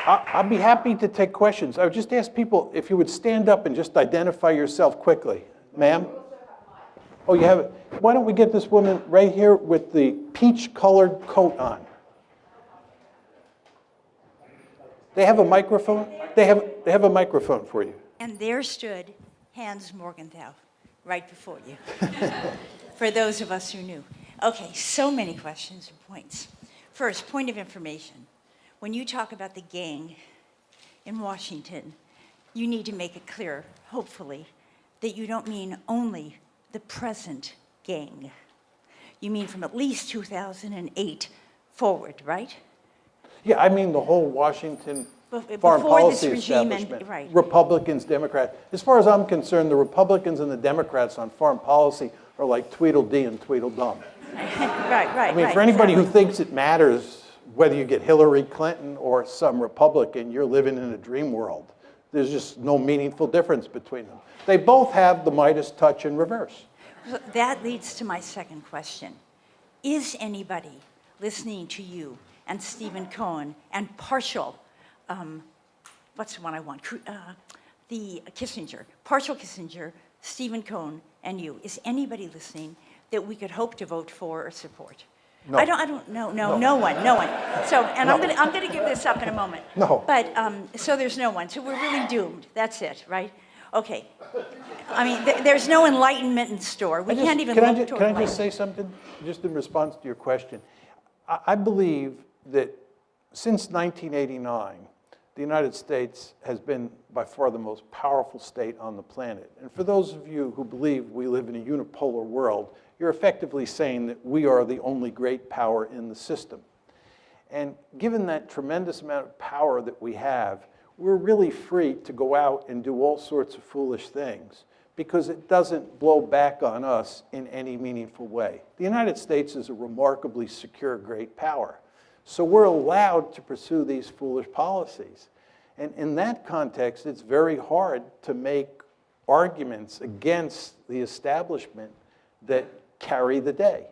I'd be happy to take questions. I would just ask people if you would stand up and just identify yourself quickly. Ma'am? Oh, you have it. Why don't we get this woman right here with the peach-colored coat on? They have a microphone? They have a microphone for you. And there stood Hans Morgenthau right before you, for those of us who knew. Okay, so many questions and points. First, point of information. When you talk about the gang in Washington, you need to make it clear, hopefully, that you don't mean only the present gang. You mean from at least 2008 forward, right? Yeah, I mean the whole Washington foreign policy establishment. Right. Republicans, Democrats. As far as I'm concerned, the Republicans and the Democrats on foreign policy are like Tweedledee and Tweedledum. Right. I mean, for anybody who thinks it matters whether you get Hillary Clinton or some Republican, you're living in a dream world. There's just no meaningful difference between them. They both have the Midas touch in reverse. So that leads to my second question. Is anybody listening to you and Stephen Cohen and partial, what's the one I want? The Kissinger, partial Kissinger, Stephen Cohen, and you. Is anybody listening that we could hope to vote for or support? No. I don't know, no one. So, and No. I'm gonna give this up in a moment. No. But, so there's no one, so we're really doomed, that's it, right? Okay. I mean, there's no enlightenment in store. We can't even look toward Can I just enlightenment. say something, just in response to your question? I believe that since 1989, the United States has been by far the most powerful state on the planet. And for those of you who believe we live in a unipolar world, you're effectively saying that we are the only great power in the system. And given that tremendous amount of power that we have, we're really free to go out and do all sorts of foolish things because it doesn't blow back on us in any meaningful way. The United States is a remarkably secure great power. So we're allowed to pursue these foolish policies. And in that context, it's very hard to make arguments against the establishment that carry the day.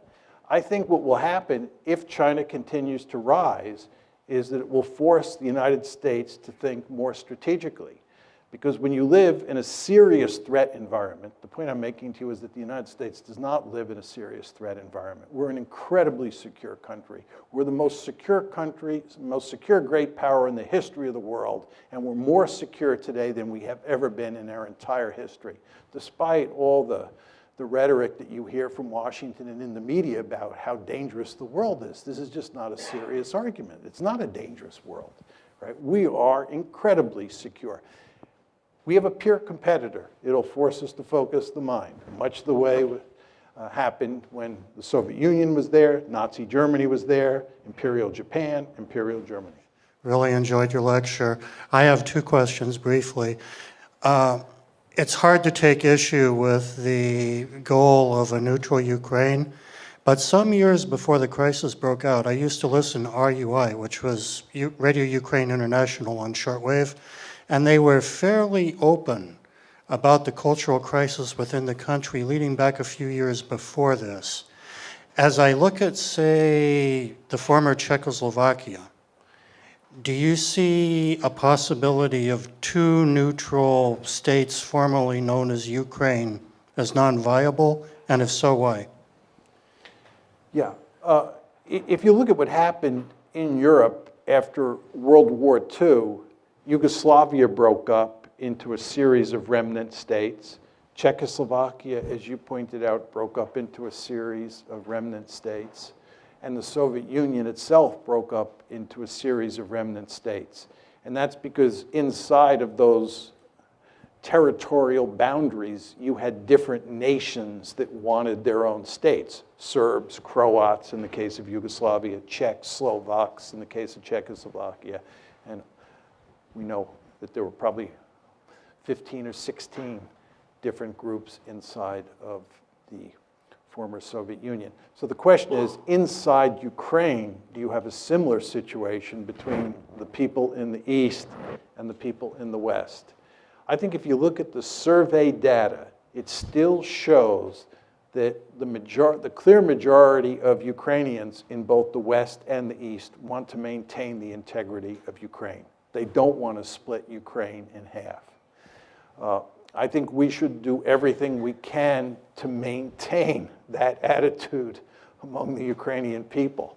I think what will happen if China continues to rise is that it will force the United States to think more strategically. Because when you live in a serious threat environment, the point I'm making to you is that the United States does not live in a serious threat environment. We're an incredibly secure country. We're the most secure country, most secure great power in the history of the world, and we're more secure today than we have ever been in our entire history, despite all the rhetoric that you hear from Washington and in the media about how dangerous the world is. This is just not a serious argument. It's not a dangerous world, right? We are incredibly secure. We have a peer competitor. It'll force us to focus the mind, much the way happened when the Soviet Union was there, Nazi Germany was there, Imperial Japan, Imperial Germany. Really enjoyed your lecture. I have two questions briefly. It's hard to take issue with the goal of a neutral Ukraine, but some years before the crisis broke out, I used to listen to RUI, which was Radio Ukraine International on shortwave, and they were fairly open about the cultural crisis within the country leading back a few years before this. As I look at, say, the former Czechoslovakia, do you see a possibility of two neutral states formerly known as Ukraine as non-viable, and if so, why? Yeah, if you look at what happened in Europe after World War II, Yugoslavia broke up into a series of remnant states. Czechoslovakia, as you pointed out, broke up into a series of remnant states. And the Soviet Union itself broke up into a series of remnant states. And that's because inside of those territorial boundaries, you had different nations that wanted their own states. Serbs, Croats in the case of Yugoslavia, Czechs, Slovaks in the case of Czechoslovakia. And we know that there were probably 15 or 16 different groups inside of the former Soviet Union. So the question is, inside Ukraine, do you have a similar situation between the people in the East and the people in the West? I think if you look at the survey data, it still shows that the clear majority of Ukrainians in both the West and the East want to maintain the integrity of Ukraine. They don't want to split Ukraine in half. I think we should do everything we can to maintain that attitude among the Ukrainian people.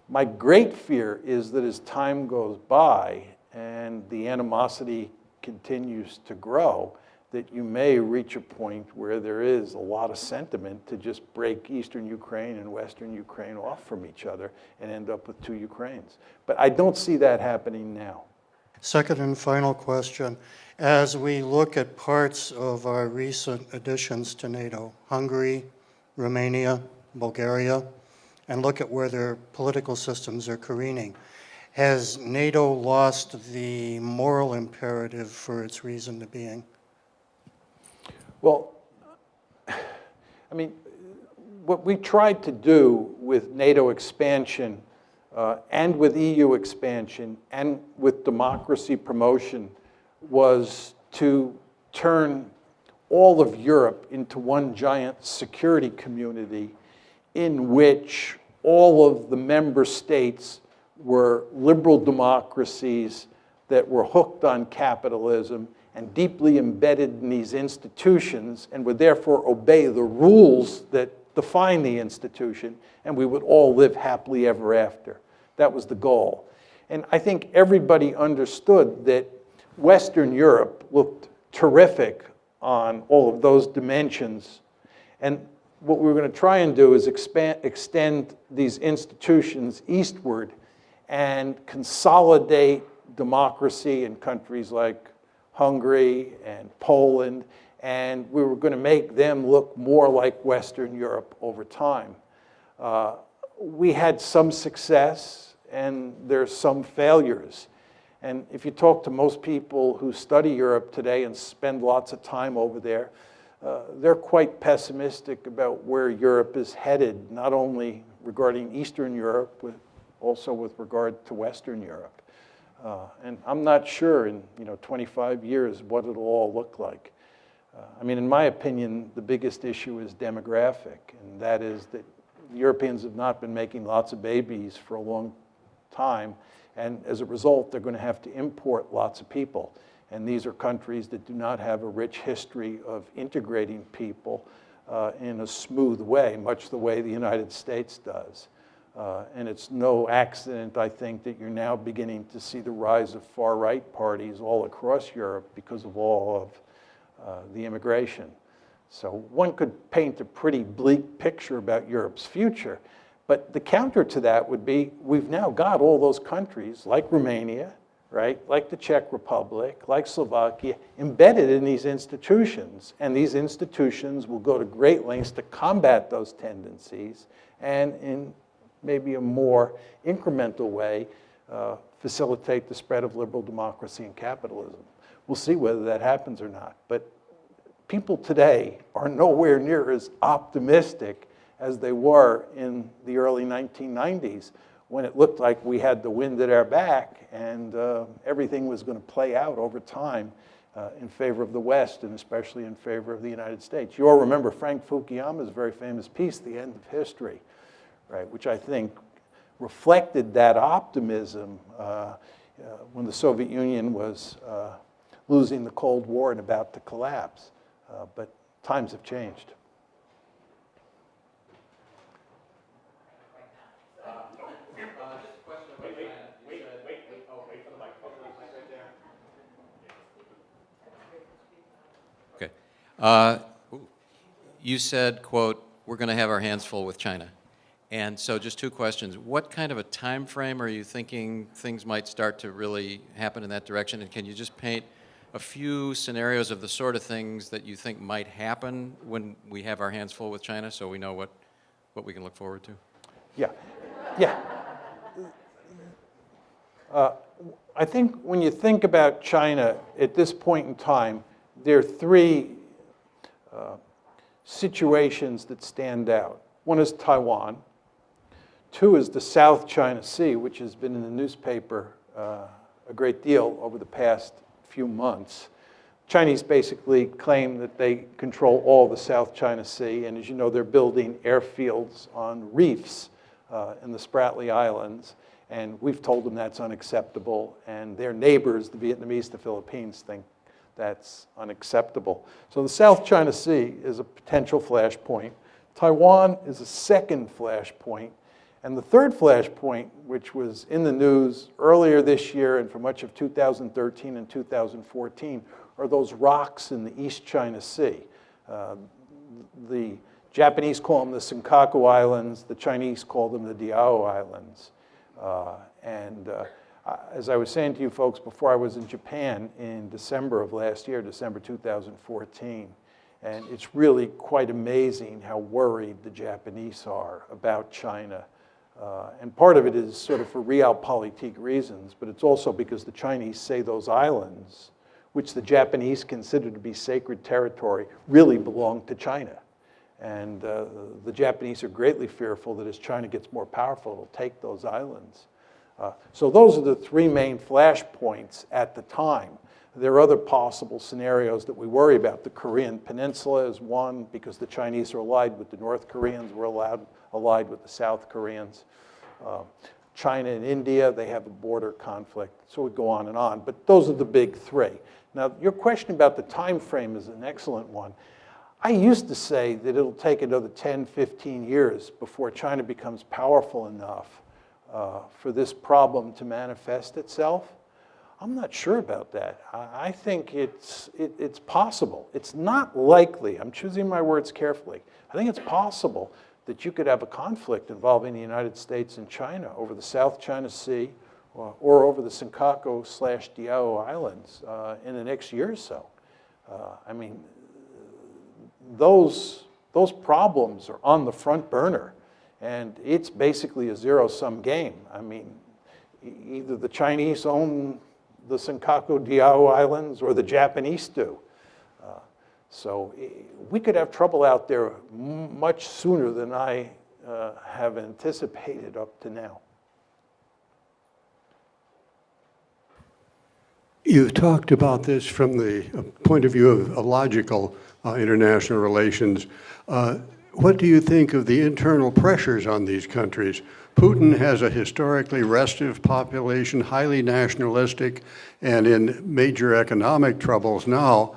My great fear is that as time goes by and the animosity continues to grow, that you may reach a point where there is a lot of sentiment to just break Eastern Ukraine and Western Ukraine off from each other and end up with two Ukraines. But I don't see that happening now. Second and final question. As we look at parts of our recent additions to NATO, Hungary, Romania, Bulgaria, and look at where their political systems are careening, has NATO lost the moral imperative for its reason to being? Well, I mean, what we tried to do with NATO expansion and with EU expansion and with democracy promotion was to turn all of Europe into one giant security community in which all of the member states were liberal democracies that were hooked on capitalism and deeply embedded in these institutions and would therefore obey the rules that define the institution, and we would all live happily ever after. That was the goal. And I think everybody understood that Western Europe looked terrific on all of those dimensions. And what we were going to try and do is extend these institutions eastward and consolidate democracy in countries like Hungary and Poland, and we were going to make them look more like Western Europe over time. We had some success, and there's some failures. And if you talk to most people who study Europe today and spend lots of time over there, they're quite pessimistic about where Europe is headed, not only regarding Eastern Europe, but also with regard to Western Europe. And I'm not sure in 25 years what it'll all look like. I mean, in my opinion, the biggest issue is demographic, and that is that Europeans have not been making lots of babies for a long time, and as a result, they're going to have to import lots of people. And these are countries that do not have a rich history of integrating people in a smooth way, much the way the United States does. And it's no accident, I think, that you're now beginning to see the rise of far-right parties all across Europe because of all of the immigration. So one could paint a pretty bleak picture about Europe's future. But the counter to that would be, we've now got all those countries, like Romania, right, like the Czech Republic, like Slovakia, embedded in these institutions. And these institutions will go to great lengths to combat those tendencies and in maybe a more incremental way, facilitate the spread of liberal democracy and capitalism. We'll see whether that happens or not. But people today are nowhere near as optimistic as they were in the early 1990s, when it looked like we had the wind at our back and everything was going to play out over time in favor of the West, and especially in favor of the United States. You all remember Frank Fukuyama's very famous piece, The End of History, right, which I think reflected that optimism when the Soviet Union was losing the Cold War and about to collapse. But times have changed. Okay. You said, quote, we're going to have our hands full with China. And so just two questions. What kind of a time frame are you thinking things might start to really happen in that direction? And can you just paint a few scenarios of the sort of things that you think might happen when we have our hands full with China, so we know what we can look forward to? Yeah. I think when you think about China at this point in time, there are three situations that stand out. One is Taiwan. Two is the South China Sea, which has been in the newspaper a great deal over the past few months. Chinese basically claim that they control all the South China Sea, and as you know, they're building airfields on reefs in the Spratly Islands, and we've told them that's unacceptable, and their neighbors, the Vietnamese, the Philippines, think that's unacceptable. So the South China Sea is a potential flashpoint. Taiwan is a second flashpoint. And the third flashpoint, which was in the news earlier this year and for much of 2013 and 2014, are those rocks in the East China Sea. The Japanese call them the Senkaku Islands. The Chinese call them the Diao Islands. As I was saying to you folks before, I was in Japan in December of last year, December 2014. And it's really quite amazing how worried the Japanese are about China. And part of it is sort of for realpolitik reasons, but it's also because the Chinese say those islands, which the Japanese consider to be sacred territory, really belong to China. And the Japanese are greatly fearful that as China gets more powerful, it'll take those islands. So those are the three main flashpoints at the time. There are other possible scenarios that we worry about. The Korean Peninsula is one, because the Chinese are allied with the North Koreans. We're allied with the South Koreans. China and India, they have a border conflict. So we go on and on. But those are the big three. Now, your question about the time frame is an excellent one. I used to say that it'll take another 10, 15 years before China becomes powerful enough for this problem to manifest itself. I'm not sure about that. I think it's possible. It's not likely. I'm choosing my words carefully. I think it's possible that you could have a conflict involving the United States and China over the South China Sea or over the Senkaku/Diaoyu Islands in the next year or so. I mean, those problems are on the front burner, and it's basically a zero-sum game. I mean, either the Chinese own the Senkaku-Diaoyu Islands or the Japanese do. So we could have trouble out there much sooner than I have anticipated up to now. You talked about this from the point of view of logical international relations. What do you think of the internal pressures on these countries? Putin has a historically restive population, highly nationalistic, and in major economic troubles now,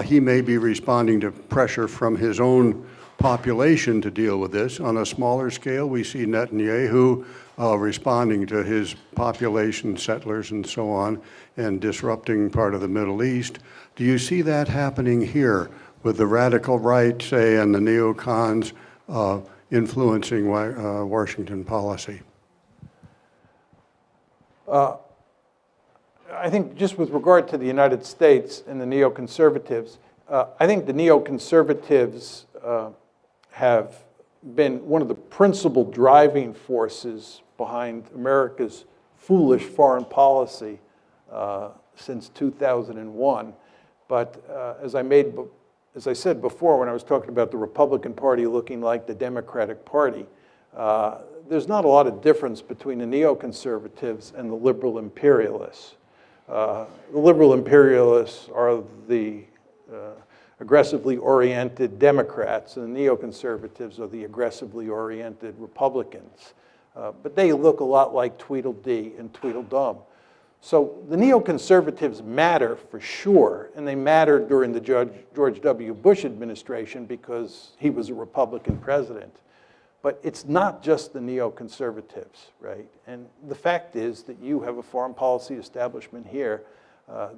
he may be responding to pressure from his own population to deal with this. On a smaller scale, we see Netanyahu responding to his population, settlers and so on, and disrupting part of the Middle East. Do you see that happening here with the radical right, say, and the neocons influencing Washington policy? I think just with regard to the United States and the neoconservatives, I think the neoconservatives have been one of the principal driving forces behind America's foolish foreign policy since 2001. But as I said before when I was talking about the Republican Party looking like the Democratic Party, there's not a lot of difference between the neoconservatives and the liberal imperialists. The liberal imperialists are the aggressively oriented Democrats, and the neoconservatives are the aggressively oriented Republicans. But they look a lot like Tweedledee and Tweedledum. So the neoconservatives matter for sure, and they mattered during the George W. Bush administration because he was a Republican president. But it's not just the neoconservatives, right? And the fact is that you have a foreign policy establishment here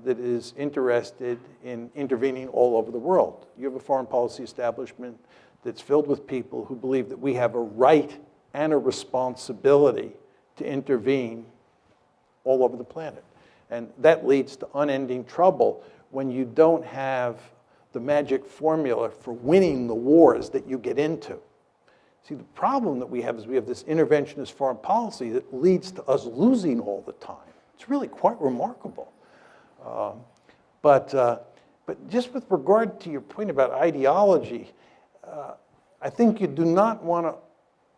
that is interested in intervening all over the world. You have a foreign policy establishment that's filled with people who believe that we have a right and a responsibility to intervene all over the planet. And that leads to unending trouble when you don't have the magic formula for winning the wars that you get into. See, the problem that we have is we have this interventionist foreign policy that leads to us losing all the time. It's really quite remarkable. But just with regard to your point about ideology, I think you do not want to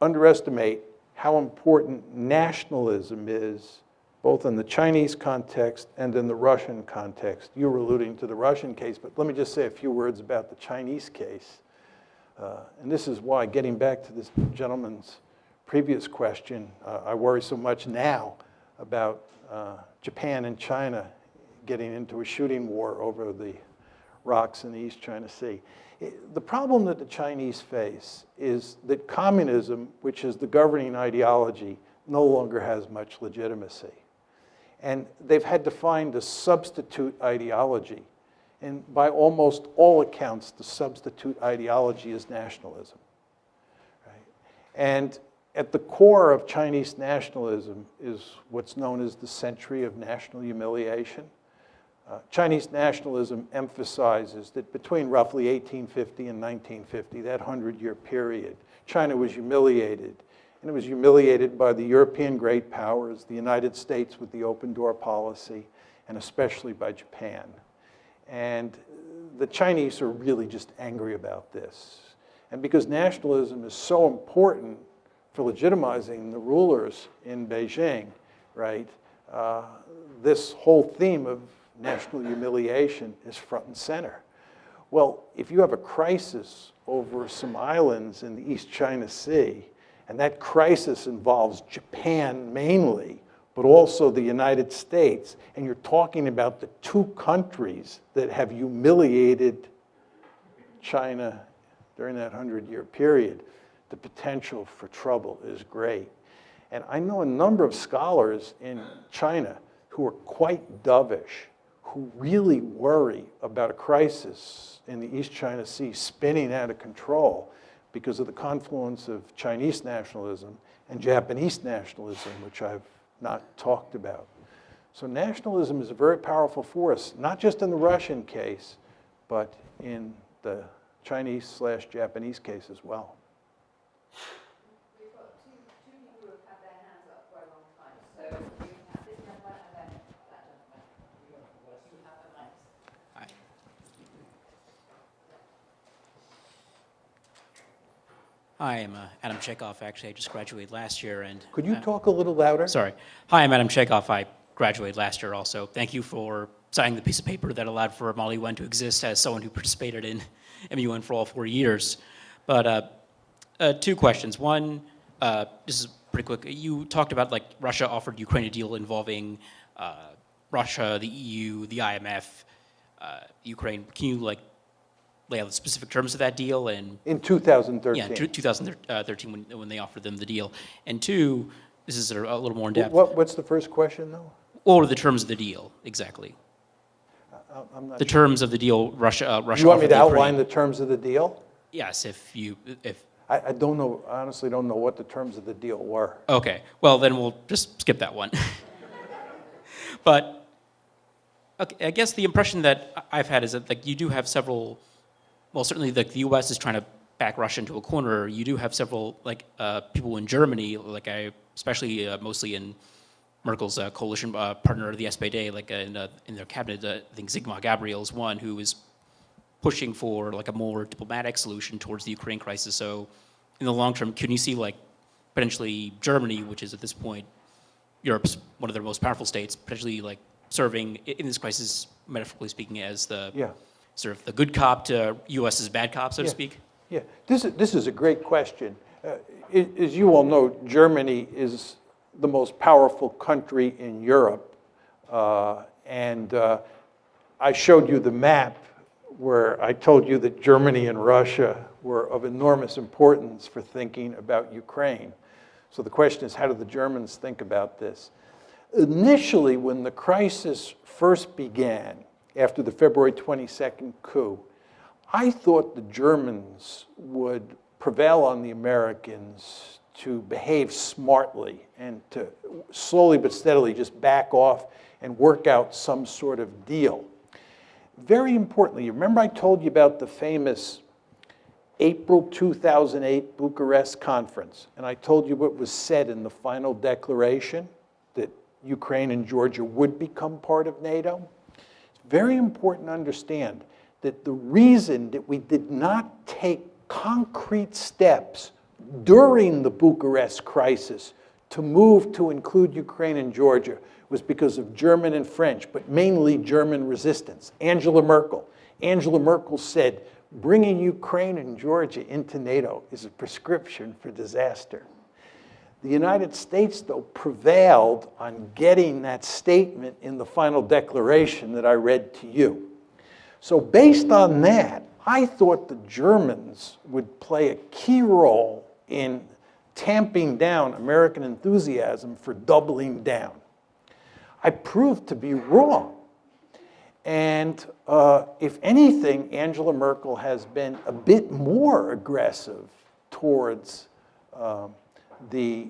underestimate how important nationalism is, both in the Chinese context and in the Russian context. You were alluding to the Russian case, but let me just say a few words about the Chinese case. And this is why, getting back to this gentleman's previous question, I worry so much now about Japan and China getting into a shooting war over the rocks in the East China Sea. The problem that the Chinese face is that communism, which is the governing ideology, no longer has much legitimacy. And they've had to find a substitute ideology. And by almost all accounts, the substitute ideology is nationalism. Right? And at the core of Chinese nationalism is what's known as the century of national humiliation. Chinese nationalism emphasizes that between roughly 1850 and 1950, that 100-year period, China was humiliated. And it was humiliated by the European great powers, the United States with the open door policy, and especially by Japan. And the Chinese are really just angry about this. And because nationalism is so important for legitimizing the rulers in Beijing, right, this whole theme of national humiliation is front and center. Well, if you have a crisis over some islands in the East China Sea, and that crisis involves Japan mainly, but also the United States, and you're talking about the two countries that have humiliated China during that 100-year period, the potential for trouble is great. And I know a number of scholars in China who are quite dovish, who really worry about a crisis in the East China Sea spinning out of control because of the confluence of Chinese nationalism and Japanese nationalism, which I've not talked about. So nationalism is a very powerful force, not just in the Russian case, but in the Chinese/Japanese case as well. We've got two people who have had their hands up for a long time. So we have this gentleman and then that gentleman. You have the mics. Hi. Hi, I'm Adam Chekhov. Actually, I just graduated last year, and Could you talk a little louder? sorry. Hi, I'm Adam Chekhov. I graduated last year also. Thank you for signing the piece of paper that allowed for MALI-UN to exist as someone who participated in MUN for all 4 years. But two questions. One, this is pretty quick. You talked about like Russia offered Ukraine a deal involving Russia, the EU, the IMF, Ukraine. Can you like lay out the specific terms of that deal? And In 2013. yeah, 2013 when they offered them the deal. And two, this is a little more in depth. What's the first question, though? What were the terms of the deal exactly? I'm not The sure. terms of the deal Russia You want me offered to the outline Ukraine. the terms of the deal? Yes, if I don't know, I honestly don't know what the terms of the deal were. okay. Well, then we'll just skip that one. But okay, I guess the impression that I've had is that like you do have several. Well, certainly like the U.S. is trying to back Russia into a corner. You do have several like people in Germany, like especially mostly in Merkel's coalition partner, the SPD, like in their cabinet. I think Sigmar Gabriel is one who is pushing for like a more diplomatic solution towards the Ukraine crisis. So, in the long term, can you see like potentially Germany, which is at this point Europe's one of their most powerful states, potentially like serving in this crisis, metaphorically speaking, as the Yeah. sort of the good cop to U.S.'s bad cop, so to Yeah. speak? Yeah, this is a great question. As you all know, Germany is the most powerful country in Europe. And I showed you the map where I told you that Germany and Russia were of enormous importance for thinking about Ukraine. So the question is, how do the Germans think about this? Initially, when the crisis first began, after the February 22nd coup, I thought the Germans would prevail on the Americans to behave smartly and to slowly but steadily just back off and work out some sort of deal. Very importantly, remember I told you about the famous April 2008 Bucharest conference, and I told you what was said in the final declaration, that Ukraine and Georgia would become part of NATO? It's very important to understand that the reason that we did not take concrete steps during the Bucharest crisis to move to include Ukraine and Georgia was because of German and French, but mainly German resistance. Angela Merkel said, bringing Ukraine and Georgia into NATO is a prescription for disaster. The United States, though, prevailed on getting that statement in the final declaration that I read to you. So based on that, I thought the Germans would play a key role in tamping down American enthusiasm for doubling down. I proved to be wrong. And if anything, Angela Merkel has been a bit more aggressive towards the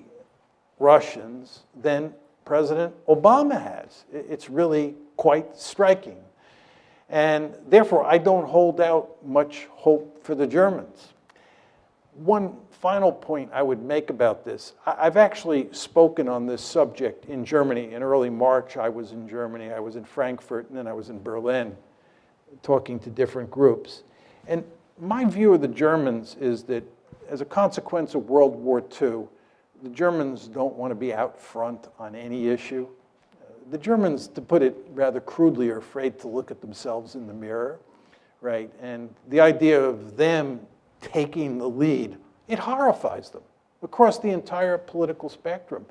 Russians than President Obama has. It's really quite striking. And therefore, I don't hold out much hope for the Germans. One final point I would make about this, I've actually spoken on this subject in Germany. In early March, I was in Germany, I was in Frankfurt, and then I was in Berlin, talking to different groups. And my view of the Germans is that as a consequence of World War II, the Germans don't want to be out front on any issue. the Germans, to put it rather crudely, are afraid to look at themselves in the mirror, right? And the idea of them taking the lead, it horrifies them across the entire political spectrum.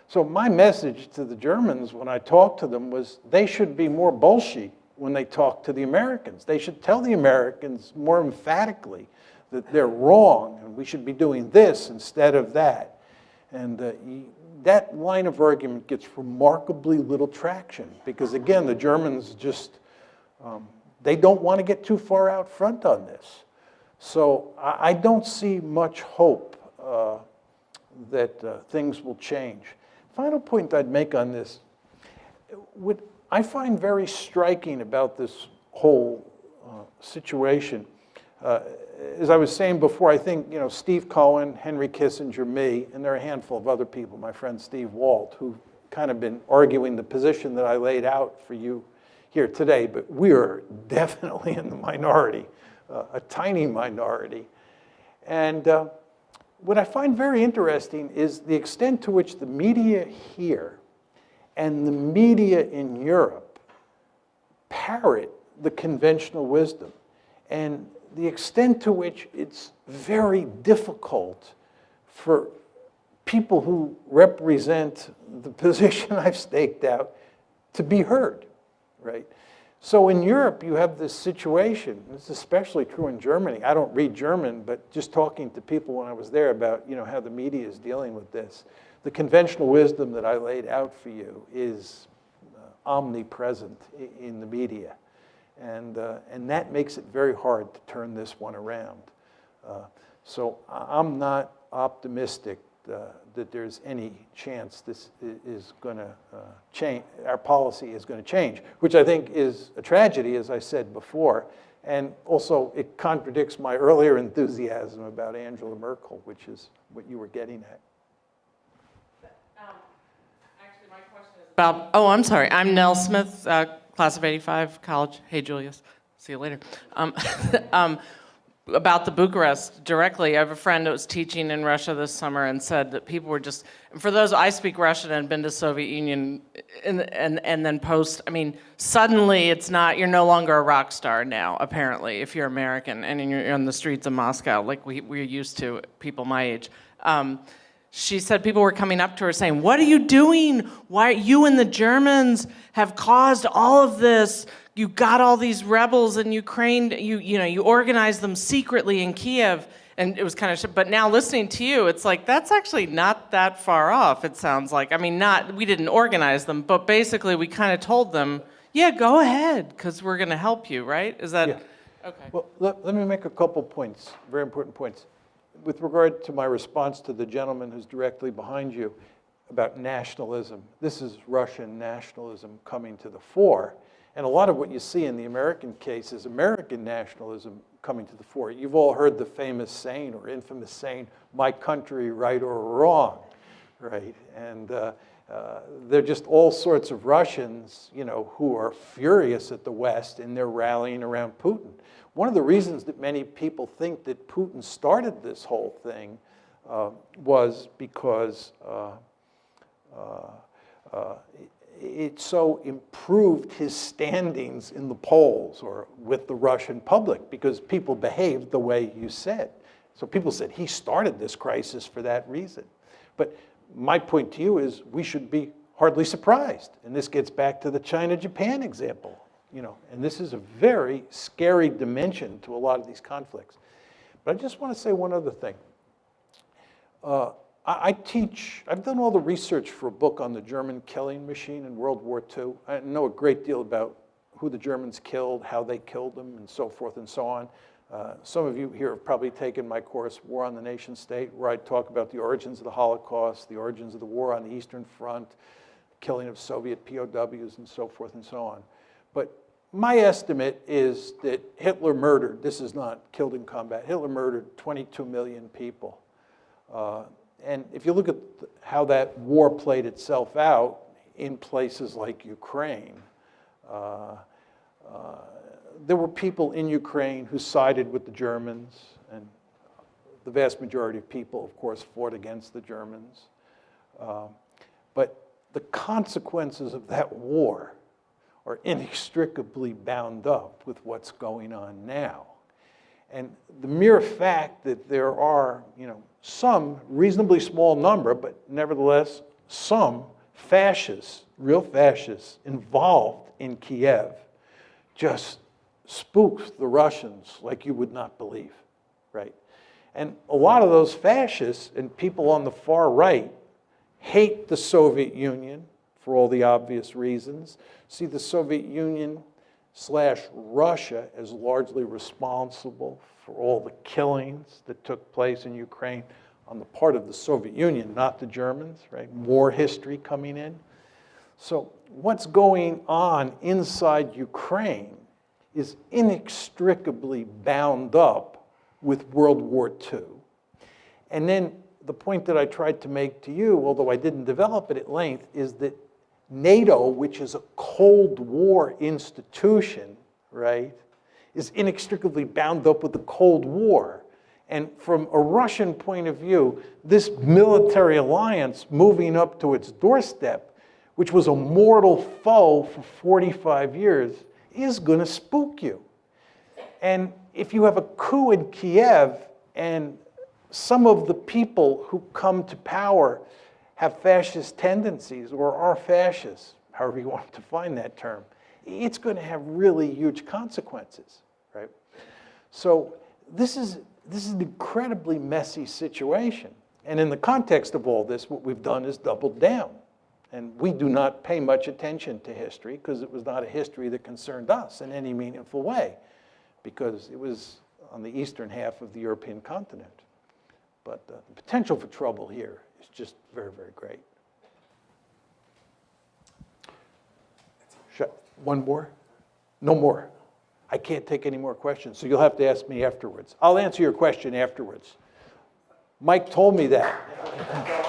So my message to the Germans when I talked to them was they should be more bolshy when they talk to the Americans. They should tell the Americans more emphatically that they're wrong and we should be doing this instead of that. And that line of argument gets remarkably little traction because, again, the Germans just, they don't want to get too far out front on this. So I don't see much hope that things will change. Final point I'd make on this, what I find very striking about this whole situation, as I was saying before, I think, you know, Steve Cohen, Henry Kissinger, me, and there are a handful of other people, my friend Steve Walt, who've kind of been arguing the position that I laid out for you here today, but we are definitely in the minority, a tiny minority. And what I find very interesting is the extent to which the media here and the media in Europe parrot the conventional wisdom, and the extent to which it's very difficult for people who represent the position I've staked out to be heard, right? So in Europe, you have this situation, it's especially true in Germany. I don't read German, but just talking to people when I was there about, you know, how the media is dealing with this, the conventional wisdom that I laid out for you is omnipresent in the media. And that makes it very hard to turn this one around. So I'm not optimistic that there's any chance this is going to change, our policy is going to change, which I think is a tragedy, as I said before. And also, it contradicts my earlier enthusiasm about Angela Merkel, which is what you were getting at. Actually, my question is about, oh, I'm sorry. I'm Nell Smith, class of 85, college. Hey, Julius. See you later. About the Bucharest directly, I have a friend that was teaching in Russia this summer and said that people were just, and for those, I speak Russian and been to Soviet Union and then post, I mean, suddenly it's not, you're no longer a rock star now, apparently, if you're American and you're on the streets of Moscow, like we're used to, people my age. She said people were coming up to her saying, what are you doing? Why you and the Germans have caused all of this? You got all these rebels in Ukraine, you organized them secretly in Kiev. And it was kind of, but now listening to you, it's like, that's actually not that far off, it sounds like. I mean, we didn't organize them, but basically we kind of told them, yeah, go ahead, because we're going to help you, right? Is that, yeah. Okay. Well, let me make a couple points, very important points. With regard to my response to the gentleman who's directly behind you about nationalism, this is Russian nationalism coming to the fore. And a lot of what you see in the American case is American nationalism coming to the fore. You've all heard the famous saying or infamous saying, my country, right or wrong, right? And there are just all sorts of Russians, you know, who are furious at the West and they're rallying around Putin. One of the reasons that many people think that Putin started this whole thing was because it so improved his standings in the polls or with the Russian public because people behaved the way you said. So people said he started this crisis for that reason. But my point to you is we should be hardly surprised. And this gets back to the China-Japan example. You know, and this is a very scary dimension to a lot of these conflicts. But I just want to say one other thing. I've done all the research for a book on the German killing machine in World War II. I know a great deal about who the Germans killed, how they killed them, and so forth and so on. Some of you here have probably taken my course, War on the Nation State, where I talk about the origins of the Holocaust, the origins of the war on the Eastern Front, killing of Soviet POWs, and so forth and so on. But my estimate is that Hitler murdered, this is not killed in combat, Hitler murdered 22 million people. And if you look at how that war played itself out in places like Ukraine, there were people in Ukraine who sided with the Germans, and the vast majority of people, of course, fought against the Germans. But the consequences of that war are inextricably bound up with what's going on now. And the mere fact that there are, some reasonably small number, but nevertheless some fascists, real fascists, involved in Kiev, just spooks the Russians like you would not believe, right? And a lot of those fascists and people on the far right hate the Soviet Union for all the obvious reasons, see the Soviet Union / Russia as largely responsible for all the killings that took place in Ukraine on the part of the Soviet Union, not the Germans, right? War history coming in. So what's going on inside Ukraine is inextricably bound up with World War II. And then the point that I tried to make to you, although I didn't develop it at length, is that NATO, which is a Cold War institution, right, is inextricably bound up with the Cold War. And from a Russian point of view, this military alliance moving up to its doorstep, which was a mortal foe for 45 years, is going to spook you. And if you have a coup in Kiev and some of the people who come to power have fascist tendencies or are fascists, however you want to define that term, it's going to have really huge consequences, right? So this is an incredibly messy situation. And in the context of all this, what we've done is doubled down. And we do not pay much attention to history because it was not a history that concerned us in any meaningful way, because it was on the eastern half of the European continent. But the potential for trouble here is just very, very great. One more? No more. I can't take any more questions, so you'll have to ask me afterwards. I'll answer your question afterwards. Mike told me that.